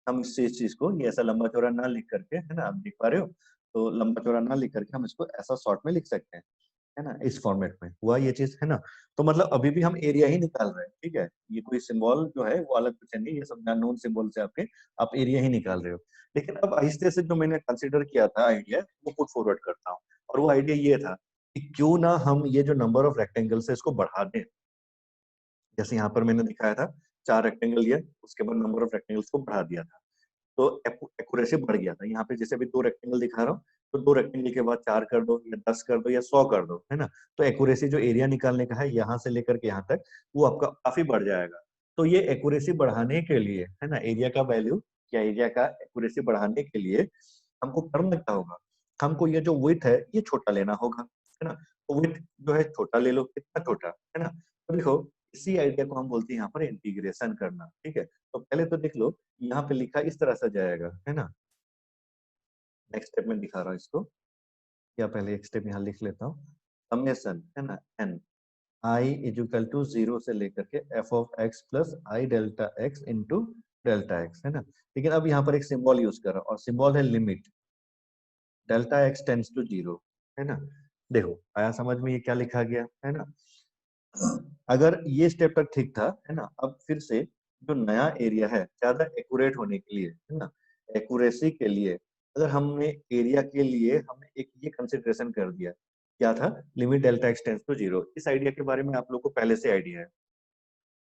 हम इस चीज को, ये ऐसा लंबा चौड़ा ना लिख करके, है ना, आप देख पा रहे हो, तो लंबा चौड़ा ना लिख करके हम इसको ऐसा शॉर्ट में लिख सकते हैं, है ना, इस फॉर्मेट में हुआ ये चीज, है ना। तो मतलब अभी भी हम एरिया ही निकाल रहे हैं, ठीक है, ये कोई सिंबल जो है वो अलग कुछ नहीं, ये सब नॉन सिंबल से आपके आप एरिया ही निकाल रहे हो। लेकिन अब आहिस्ते से जो मैंने कंसिडर किया था आइडिया, वो पुट फॉरवर्ड करता हूँ, और वो आइडिया ये था कि क्यों ना हम ये जो नंबर ऑफ रेक्टेंगल्स है इसको बढ़ा दें। जैसे यहाँ पर मैंने दिखाया था, चार रेक्टेंगल लिया, उसके बाद नंबर ऑफ रेक्टेंगल्स को बढ़ा दिया था, तो एक्यूरेसी बढ़ गया था। यहाँ पे जैसे भी दो रेक्टेंगल दिखा रहा हूँ, तो दो रेक्टेंगल के बाद चार कर दो या 10 कर दो या 100 कर दो, है ना, तो एक्यूरेसी जो एरिया निकालने का है यहाँ से लेकर के यहाँ तक, वो आपका काफी बढ़ जाएगा। तो ये एक्यूरेसी बढ़ाने के लिए, है ना, एरिया का वैल्यू या एरिया का एक्यूरेसी बढ़ाने के लिए हमको करना क्या होगा, हमको ये जो विड्थ है ये छोटा लेना होगा, है ना। तो विड्थ जो है छोटा ले लो, कितना छोटा, है ना। तो देखो इसी आइडिया को हम बोलते हैं यहाँ पर इंटीग्रेशन करना, ठीक है। तो पहले तो देख लो, यहाँ पे लिखा इस तरह से जाएगा, है ना, नेक्स्ट स्टेप में दिखा रहा हूँ इसको, या पहले एक स्टेप यहाँ लिख लेता हूँ, समेशन, है ना, n, i is equal to 0 से लेकर के f of x plus I delta x into delta x, है ना। लेकिन अब यहाँ पर एक सिंबल यूज कर रहा हूँ और सिंबल है limit delta x tends to 0, है ना। देखो आया समझ में ये क्या लिखा गया, है ना। अगर ये स्टेप तक ठीक था, है ना, अब फिर से जो नया एरिया है ज्यादा एक्यूरेट होने के लिए, है ना, एक्यूरेसी के लिए, अगर हमने एरिया के लिए हमने एक ये कंसिडरेशन कर दिया, क्या था, limit delta x tends to 0। इस आइडिया के बारे में आप लोग को पहले से आइडिया है,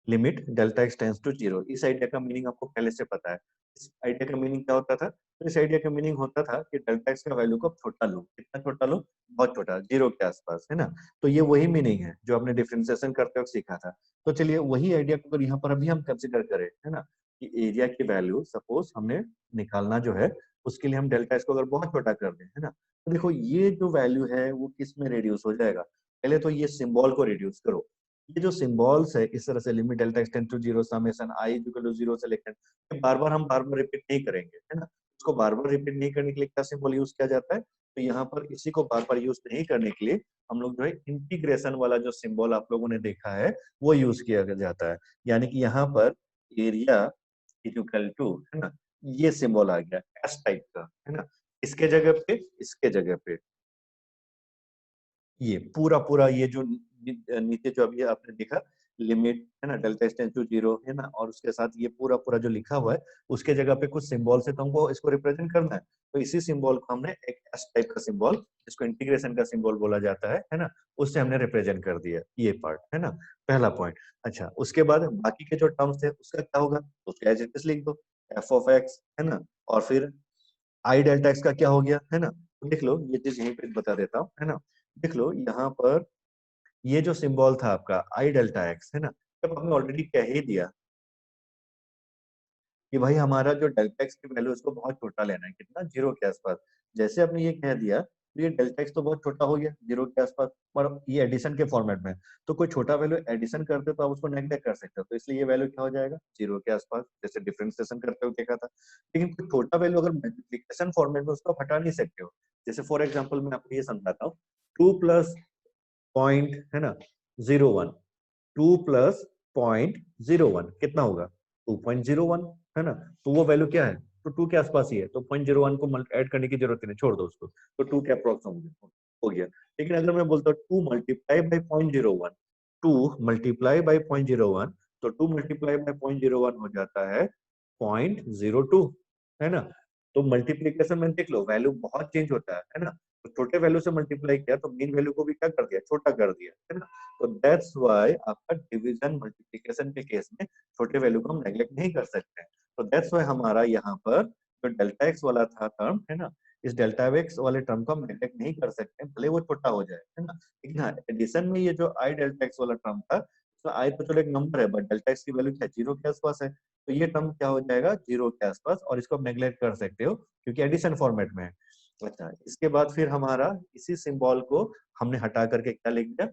limit delta x tends to 0। इस आइडिया का मीनिंग आपको पहले से पता है। इस आइडिया का मीनिंग क्या होता था, तो इस आइडिया का मीनिंग होता था कि डेल्टा एक्स का वैल्यू को आप छोटा लो, कितना छोटा लो, बहुत छोटा, 0 के आसपास, है ना। तो ये वही मीनिंग है जो आपने डिफरेंशिएशन करते वक्त सीखा था। तो चलिए वही आइडिया को अगर यहाँ पर अभी हम कंसिडर करें, है ना, कि एरिया की वैल्यू सपोज हमने निकालना जो है, उसके लिए हम डेल्टा एक्स को अगर बहुत छोटा कर दें, है ना, तो देखो ये जो वैल्यू है वो किस में रिड्यूस हो जाएगा। पहले तो ये सिंबल को रिड्यूस करो, ये जो सिंबल्स है इस तरह से limit delta x tend to 0 summation I equal to 0 से लेकर बार बार रिपीट नहीं करेंगे, है ना। इसको बार बार रिपीट नहीं करने के लिए क्या सिंबल यूज किया जाता है, तो यहाँ पर इसी को बार बार यूज नहीं करने के लिए हम लोग जो है इंटीग्रेशन वाला जो सिंबल आप लोगों ने देखा है वो यूज किया जाता है। यानी कि यहाँ पर एरिया इक्वल टू, है ना, ये सिंबल आ गया एस टाइप का, है ना। इसके जगह पे, इसके जगह पे ये पूरा पूरा ये जो नीचे जो अभी आपने देखा लिमिट, है ना, डेल्टा टेंड्स टू 0, है ना, और उसके साथ ये पूरा पूरा जो लिखा हुआ है उसके जगह पे कुछ सिंबल से तो हमको इसको रिप्रेजेंट करना है। तो इसी सिंबल को हमने एक एस टाइप का सिंबल, इसको इंटीग्रेशन का सिंबल बोला जाता है ना, उससे हमने रिप्रेजेंट कर दिया ये पार्ट, है ना, पहला पॉइंट। अच्छा, उसके बाद बाकी के जो टर्म्स थे उसका क्या होगा, तो उसका एज इट इज लिख दो, एफ ऑफ एक्स, है ना, और फिर आई डेल्टा एक्स का क्या हो गया, है ना। तो देख लो ये चीज यहीं पे बता देता हूँ, है ना। देख लो यहाँ पर ये जो सिंबल था आपका आई डेल्टा एक्स, है ना, जब हमने ऑलरेडी कह ही दिया कि भाई हमारा जो डेल्टा एक्स की वैल्यू उसको बहुत छोटा लेना है, कितना, 0 के आसपास। जैसे आपने ये कह दिया तो ये डेल्टा एक्स तो बहुत छोटा हो गया 0 के आसपास, पर ये एडिशन के फॉर्मेट में, तो कोई छोटा वैल्यू एडिशन करते तो आप उसको नेगलेक्ट कर सकते हो, तो इसलिए ये वैल्यू क्या हो जाएगा, 0 के आसपास, जैसे डिफरेंशिएशन करते हुए देखा था। लेकिन कोई छोटा वैल्यू अगर मल्टीप्लिकेशन फॉर्मेट में उसको आप हटा नहीं सकते हो। जैसे फॉर एग्जाम्पल मैं आपको ये समझाता हूँ, 2 प्लस पॉइंट, है ना, 01, 2 प्लस पॉइंट 01 कितना होगा, 2.01, है ना। तो वो वैल्यू क्या है, तो 2 के आसपास ही है, तो 0.01 को ऐड करने की जरूरत नहीं, छोड़ दो उसको, तो 2 के अप्रोक्स हो गया। लेकिन अगर मैं बोलता हूँ 2 मल्टीप्लाई बाई 0.01, 2 मल्टीप्लाई बाई 0.01, तो 2 मल्टीप्लाई बाई 0.01 हो जाता है 0.02, है ना। तो मल्टीप्लीकेशन में देख लो वैल्यू बहुत चेंज होता है ना। तो छोटे वैल्यू से मल्टीप्लाई किया तो मेन वैल्यू को भी क्या कर दिया, छोटा कर दिया, है ना। तो दैट्स व्हाई आपका डिवीजन मल्टीप्लिकेशन के केस में छोटे वैल्यू को हम नेग्लेक्ट नहीं कर सकते हैं। तो दैट्स व्हाई हमारा यहाँ पर जो डेल्टा एक्स वाला था टर्म, है ना, इस डेल्टा एक्स वाले टर्म को हम नेग्लेक्ट नहीं कर सकते भले वो छोटा हो जाए, है ना। लेकिन हाँ, एडिशन में ये जो आई डेल्टा एक्स वाला टर्म था, तो आई तो चलो एक नंबर है, बट डेल्टा एक्स की वैल्यू क्या 0 के आसपास है, तो ये टर्म क्या हो जाएगा 0 के आसपास, और इसको आप नेग्लेक्ट कर सकते हो क्योंकि एडिशन फॉर्मेट में है। अच्छा, इसके बाद फिर हमारा इसी सिंबल को हमने हटा करके क्या लिख दिया,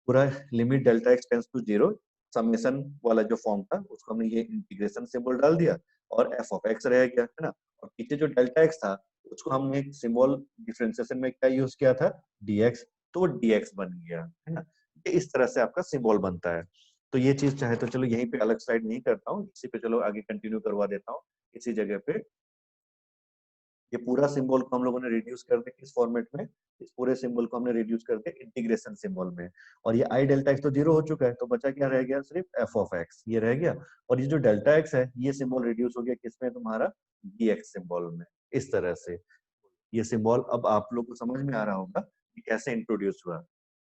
पूरा limit delta x tends to 0 summation वाला जो फॉर्म था उसको हमने ये इंटीग्रेशन सिंबल डाल दिया, और एफ ऑफ एक्स रह गया, है ना। और पीछे जो डेल्टा एक्स था उसको हमने सिंबल डिफरेंशिएशन में क्या यूज किया था, dx, तो dx बन गया, है ना। ये इस तरह से आपका सिंबल बनता है। तो ये चीज चाहे तो चलो यहीं पे अलग स्लाइड नहीं करता हूँ, इसी पे चलो आगे कंटिन्यू करवा देता हूँ। इसी जगह पे ये पूरा सिंबल को हम लोगों ने रिड्यूस कर दिया किस फॉर्मेट में, इस पूरे सिंबल को हमने रिड्यूस कर दिया इंटीग्रेशन सिंबल में। और ये आई डेल्टा एक्स तो 0 हो चुका है, तो बचा क्या रह गया, सिर्फ एफ ऑफ एक्स ये रह गया। और ये जो डेल्टा एक्स है ये सिंबल रिड्यूस हो गया किसमें, तुम्हारा dx सिंबल में। इस तरह से ये सिंबल अब आप लोग को समझ में आ रहा होगा कि कैसे इंट्रोड्यूस हुआ,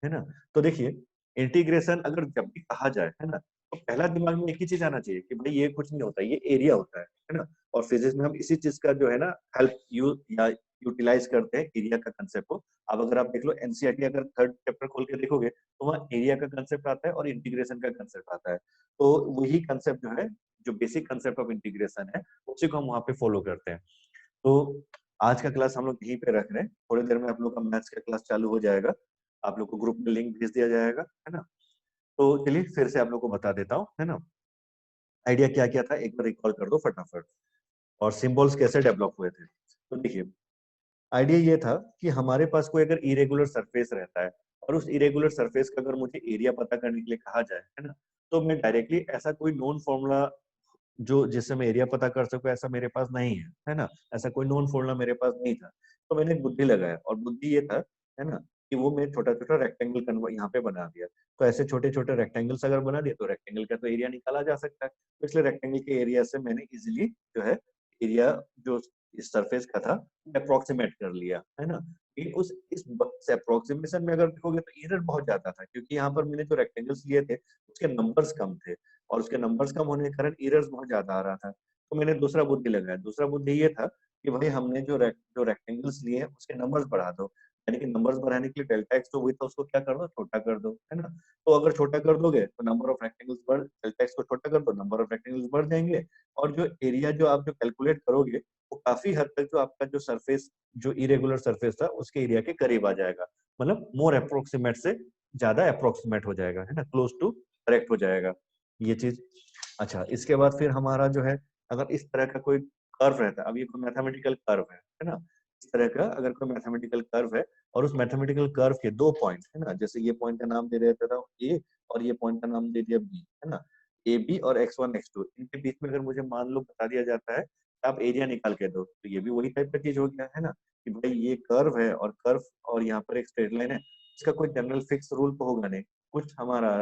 है ना। तो देखिए इंटीग्रेशन अगर जब भी कहा जाए, है ना, तो पहला दिमाग में एक ही चीज आना चाहिए कि भाई ये कुछ नहीं होता, ये एरिया होता है ना। और फिजिक्स में हम इसी चीज का जो है ना हेल्प या यूटिलाइज करते हैं, एरिया का कंसेप्ट को। अब अगर आप देख लो एनसीईआरटी अगर थर्ड चैप्टर खोल के देखोगे तो वहाँ एरिया का कंसेप्ट आता है और इंटीग्रेशन का कंसेप्ट आता है। तो वही कंसेप्ट जो है, जो बेसिक कंसेप्ट ऑफ इंटीग्रेशन है, उसी को हम वहाँ पे फॉलो करते हैं। तो आज का क्लास हम लोग यहीं पे रख रहे हैं, थोड़ी देर में आप लोग का मैथ्स का क्लास चालू हो जाएगा, आप लोग को ग्रुप में लिंक भेज दिया जाएगा, है ना। तो चलिए फिर से आप लोग को बता देता हूँ, है ना, आइडिया क्या क्या था एक बार रिकॉल कर दो फटाफट, और सिंबल्स कैसे डेवलप हुए थे। तो देखिए आइडिया ये था कि हमारे पास कोई अगर इरेगुलर सरफेस रहता है और उस इरेगुलर सरफेस का अगर मुझे एरिया पता करने के लिए कहा जाए, है ना, तो मैं डायरेक्टली ऐसा कोई नोन फॉर्मूला जो जिससे मैं एरिया पता कर सकूं ऐसा मेरे पास नहीं है ना, ऐसा कोई नोन फॉर्मूला मेरे पास नहीं था। तो मैंने एक बुद्धि लगाया और बुद्धि ये था, है ना, कि वो मैं छोटा छोटा रेक्टेंगल कन्वर्ट यहाँ पे बना दिया। तो ऐसे छोटे छोटे रेक्टेंगल्स अगर बना दिए तो रेक्टेंगल का तो एरिया निकाला जा सकता है। तो इसलिए रेक्टेंगल के एरिया से मैंने इजिली जो है एरिया जो इस सरफेस का था अप्रोक्सीमेट कर लिया, है ना। लेकिन उस इस अप्रोक्सीमेशन में अगर देखोगे तो एरर बहुत ज्यादा था, क्योंकि यहाँ पर मैंने जो रेक्टेंगल्स लिए थे उसके नंबर्स कम थे और उसके नंबर्स कम होने के कारण एरर्स बहुत ज्यादा आ रहा था। तो मैंने दूसरा बुद्धि लगाया। दूसरा बुद्धि ये था कि भाई हमने जो रेक्टेंगल्स लिए हैं उसके नंबर्स बढ़ा दो, यानी कि नंबर्स बढ़ाने के लिए डेल्टा एक्स जो हुई था उसको क्या कर दो, छोटा कर दो, है ना। तो अगर छोटा कर दोगे तो नंबर ऑफ रेक्टेंगल्स बढ़, डेल्टा एक्स को छोटा कर दो, नंबर ऑफ रेक्टेंगल्स बढ़ जाएंगे और जो एरिया जो आप जो कैलकुलेट करोगे वो काफी हद तक जो आपका जो सरफेस जो इरेगुलर सरफेस था उसके एरिया के करीब आ जाएगा। मतलब मोर अप्रोक्सीमेट से ज्यादा अप्रोक्सीमेट हो जाएगा, है ना, क्लोज टू करेक्ट हो जाएगा ये चीज। अच्छा, इसके बाद फिर हमारा जो है अगर इस तरह का कोई कर्व रहता है, अब ये कोई मैथमेटिकल कर्व है ना, इस तरह का अगर कोई मैथमेटिकल कर्व है और उस मैथमेटिकल कर्व के दो पॉइंट है ना, जैसे ये पॉइंट का नाम दे देता था ए और ये पॉइंट का नाम दे दिया बी, है ना, ए बी और x1 x2, इनके बीच में अगर मुझे मान लो बता दिया जाता है आप एरिया निकाल के दो, तो ये भी वही टाइप का चीज हो गया, है ना, कि भाई ये कर्व है और कर्व और यहाँ पर एक स्ट्रेट लाइन है, इसका कोई जनरल फिक्स रूल तो होगा नहीं, कुछ हमारा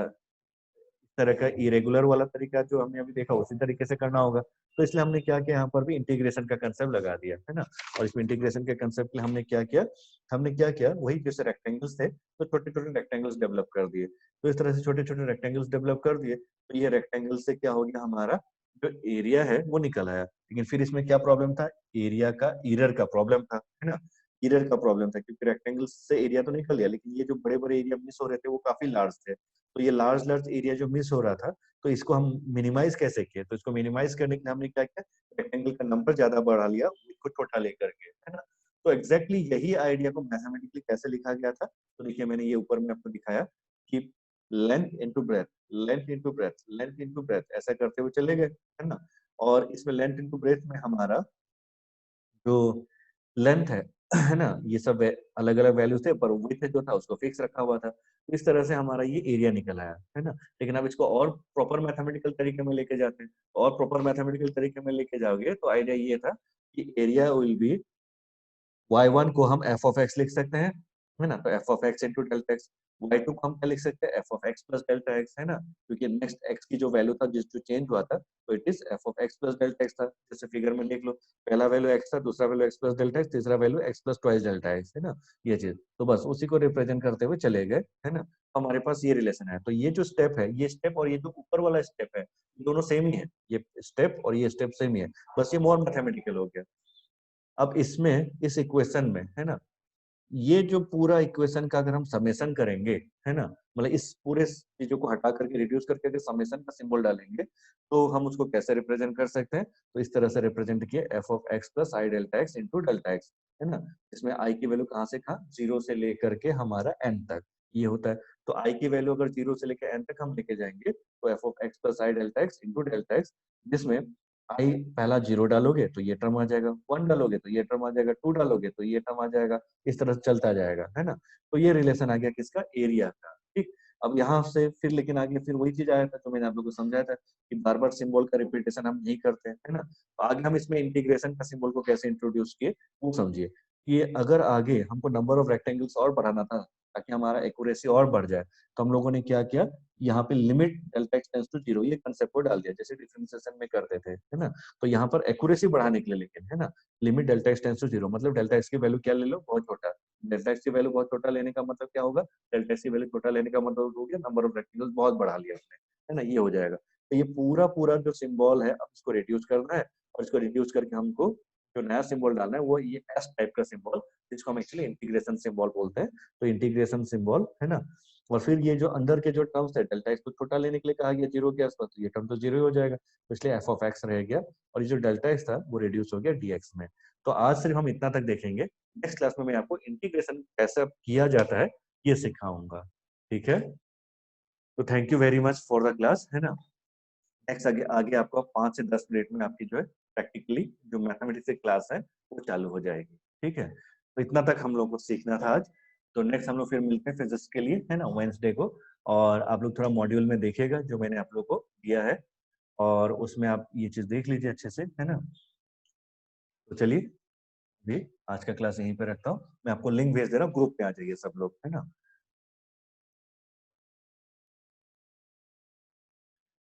तरह का इरेगुलर वाला तरीका जो हमने अभी देखा उसी तरीके से करना होगा। तो इसलिए हमने क्या किया, यहाँ पर भी इंटीग्रेशन का कंसेप्ट लगा दिया, है ना। और इसमें इंटीग्रेशन के कंसेप्ट के लिए हमने क्या किया वही जैसे रेक्टेंगल्स थे तो छोटे छोटे रेक्टेंगल्स डेवलप कर दिए। तो इस तरह से छोटे छोटे रेक्टेंगल्स डेवलप कर दिए तो ये रेक्टेंगल से क्या हो गया, हमारा जो एरिया है वो निकल आया। लेकिन फिर इसमें क्या प्रॉब्लम था, एरिया का इरर का प्रॉब्लम था, है ना, इरर का प्रॉब्लम था, क्योंकि रेक्टेंगल से एरिया तो निकल गया लेकिन ये जो बड़े बड़े एरिया मिस हो रहे थे वो काफी लार्ज थे। तो ये लार्ज लार्ज एरिया जो मिस हो रहा था तो इसको हम मिनिमाइज कैसे किए, तो इसको मिनिमाइज करने के लिए हमने क्या किया, रेक्टेंगल का नंबर ज्यादा बढ़ा लिया उसको छोटा लेकर के, है ना। तो एग्जैक्टली यही आइडिया को मैथमेटिकली कैसे लिखा गया था, तो देखिए मैंने ये ऊपर में आपको दिखाया कि length into breath, length into breath, length into breath ऐसा करते हुए चले गए, है ना। और इसमें लेंथ इनटू ब्रेथ में हमारा जो लेंथ है ना, ये सब अलग अलग वैल्यूज थे पर विड्थ जो था उसको फिक्स रखा हुआ था। तो इस तरह से हमारा ये एरिया निकल आया, है ना। लेकिन अब इसको और प्रॉपर मैथमेटिकल तरीके में लेके जाते हैं, और प्रॉपर मैथमेटिकल तरीके में लेके जाओगे तो आइडिया ये था कि एरिया विल बी y1 को हम f ऑफ x लिख सकते हैं, है ना, तो f of x into delta x. y2 को हम क्या लिख सकते हैं, f of x plus delta x, है ना, क्योंकि नेक्स्ट x की जो वैल्यू था जिस जो चेंज हुआ था तो it is f of x plus delta x था। जैसे फिगर में देख लो, पहला वैल्यू x था, दूसरा value x plus delta x, तीसरा value x plus twice delta x, है ना, ये चीज। तो बस उसी को रिप्रेजेंट करते हुए चले गए, है ना। हमारे पास ये रिलेशन है। तो ये जो स्टेप है, ये स्टेप और ये जो ऊपर वाला स्टेप है, दोनों सेम ही है, ये स्टेप और ये स्टेप सेम ही है, बस ये मोर मैथमेटिकल हो गया। अब इसमें इस इक्वेशन में, है ना, ये जो पूरा इक्वेशन का अगर हम समेशन करेंगे, है ना, मतलब इस पूरे चीजों को हटा करके रिड्यूस करके अगर समेशन का सिंबल डालेंगे तो हम उसको कैसे रिप्रेजेंट कर सकते हैं, तो इस तरह से रिप्रेजेंट किए F of X plus I delta x into delta x, है ना। इसमें आई की वैल्यू कहाँ से कहाँ, जीरो से लेकर के हमारा एन तक ये होता है। तो आई की वैल्यू अगर जीरो से लेकर एन तक हम लेके जाएंगे तो F of X plus I delta x into delta x, जिसमें आई पहला जीरो डालोगे तो ये टर्म आ जाएगा, वन डालोगे तो ये टर्म आ जाएगा, टू डालोगे तो ये टर्म आ जाएगा, इस तरह से चलता जाएगा, है ना। तो ये रिलेशन आ गया किसका, एरिया का, ठीक। अब यहाँ से फिर लेकिन आगे फिर वही चीज आया था जो मैंने आप लोगों को समझाया था कि बार बार सिंबल का रिपीटेशन हम नहीं करते हैं, है ना। तो आगे हम इसमें इंटीग्रेशन का सिंबल को कैसे इंट्रोड्यूस किए वो समझिए कि अगर आगे हमको नंबर ऑफ रेक्टेंगल्स और बढ़ाना था ताकि हमारा एक्यूरेसी और बढ़ जाए, तो हम लोगों ने क्या किया, यहाँ पे limit delta x tends to zero ये कंसेप्ट को डाल दिया जैसे डिफरेंशिएशन में करते थे, है ना। तो यहाँ पर एक्यूरेसी बढ़ाने के लिए लेकिन, है ना, limit delta x tends to zero, मतलब डेल्टा एक्स की वैल्यू क्या ले लो, बहुत छोटा। डेल्टा एक्स की वैल्यू बहुत छोटा लेने का मतलब क्या होगा, डेल्टा एक्स की वैल्यू छोटा लेने का मतलब हो गया नंबर ऑफ रेक्टेंगल्स बहुत बढ़ा लिया हमने, है ना, ये हो जाएगा। तो ये पूरा पूरा जो सिंबल है अब इसको रिड्यूस करना है और इसको रिड्यूस करके हमको जो नया सिंबल डालना है वो ये एस टाइप का सिंबल, जिसको हम एक्चुअली इंटीग्रेशन सिंबल बोलते हैं। तो इंटीग्रेशन सिंबल, है ना। और फिर ये जो अंदर के जो टर्म्स है डेल्टा एक्स को छोटा लेने के लिए कहा गया जीरो के आसपास, तो ये टर्म तो जीरो ही हो जाएगा, तो इसलिए एफ ऑफ एक्स रह गया और ये जो डेल्टा एक्स था वो रिड्यूस हो गया डीएक्स में। तो आज सिर्फ हम इतना तक देखेंगे, नेक्स्ट क्लास में मैं आपको इंटीग्रेशन कैसे किया जाता है ये सिखाऊंगा, ठीक है। तो thank you very much for the class, है ना। नेक्स्ट आगे आगे आपको 5 से 10 मिनट में आपकी जो है प्रैक्टिकली जो मैथमेटिक्स की क्लास है वो चालू हो जाएगी, ठीक है। तो इतना तक हम लोग को सीखना था आज। तो नेक्स्ट हम लोग फिर मिलते हैं फिजिक्स के लिए, है ना, वेंसडे को। और आप लोग थोड़ा मॉड्यूल में देखिएगा जो मैंने आप लोग को दिया है, और उसमें आप ये चीज देख लीजिए अच्छे से, है ना। तो चलिए अभी आज का क्लास यहीं पे रखता हूँ, मैं आपको लिंक भेज दे रहा हूँ, ग्रुप पे आ जाइए सब लोग, है ना।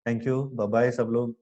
थैंक यू, बाय बाय सब लोग।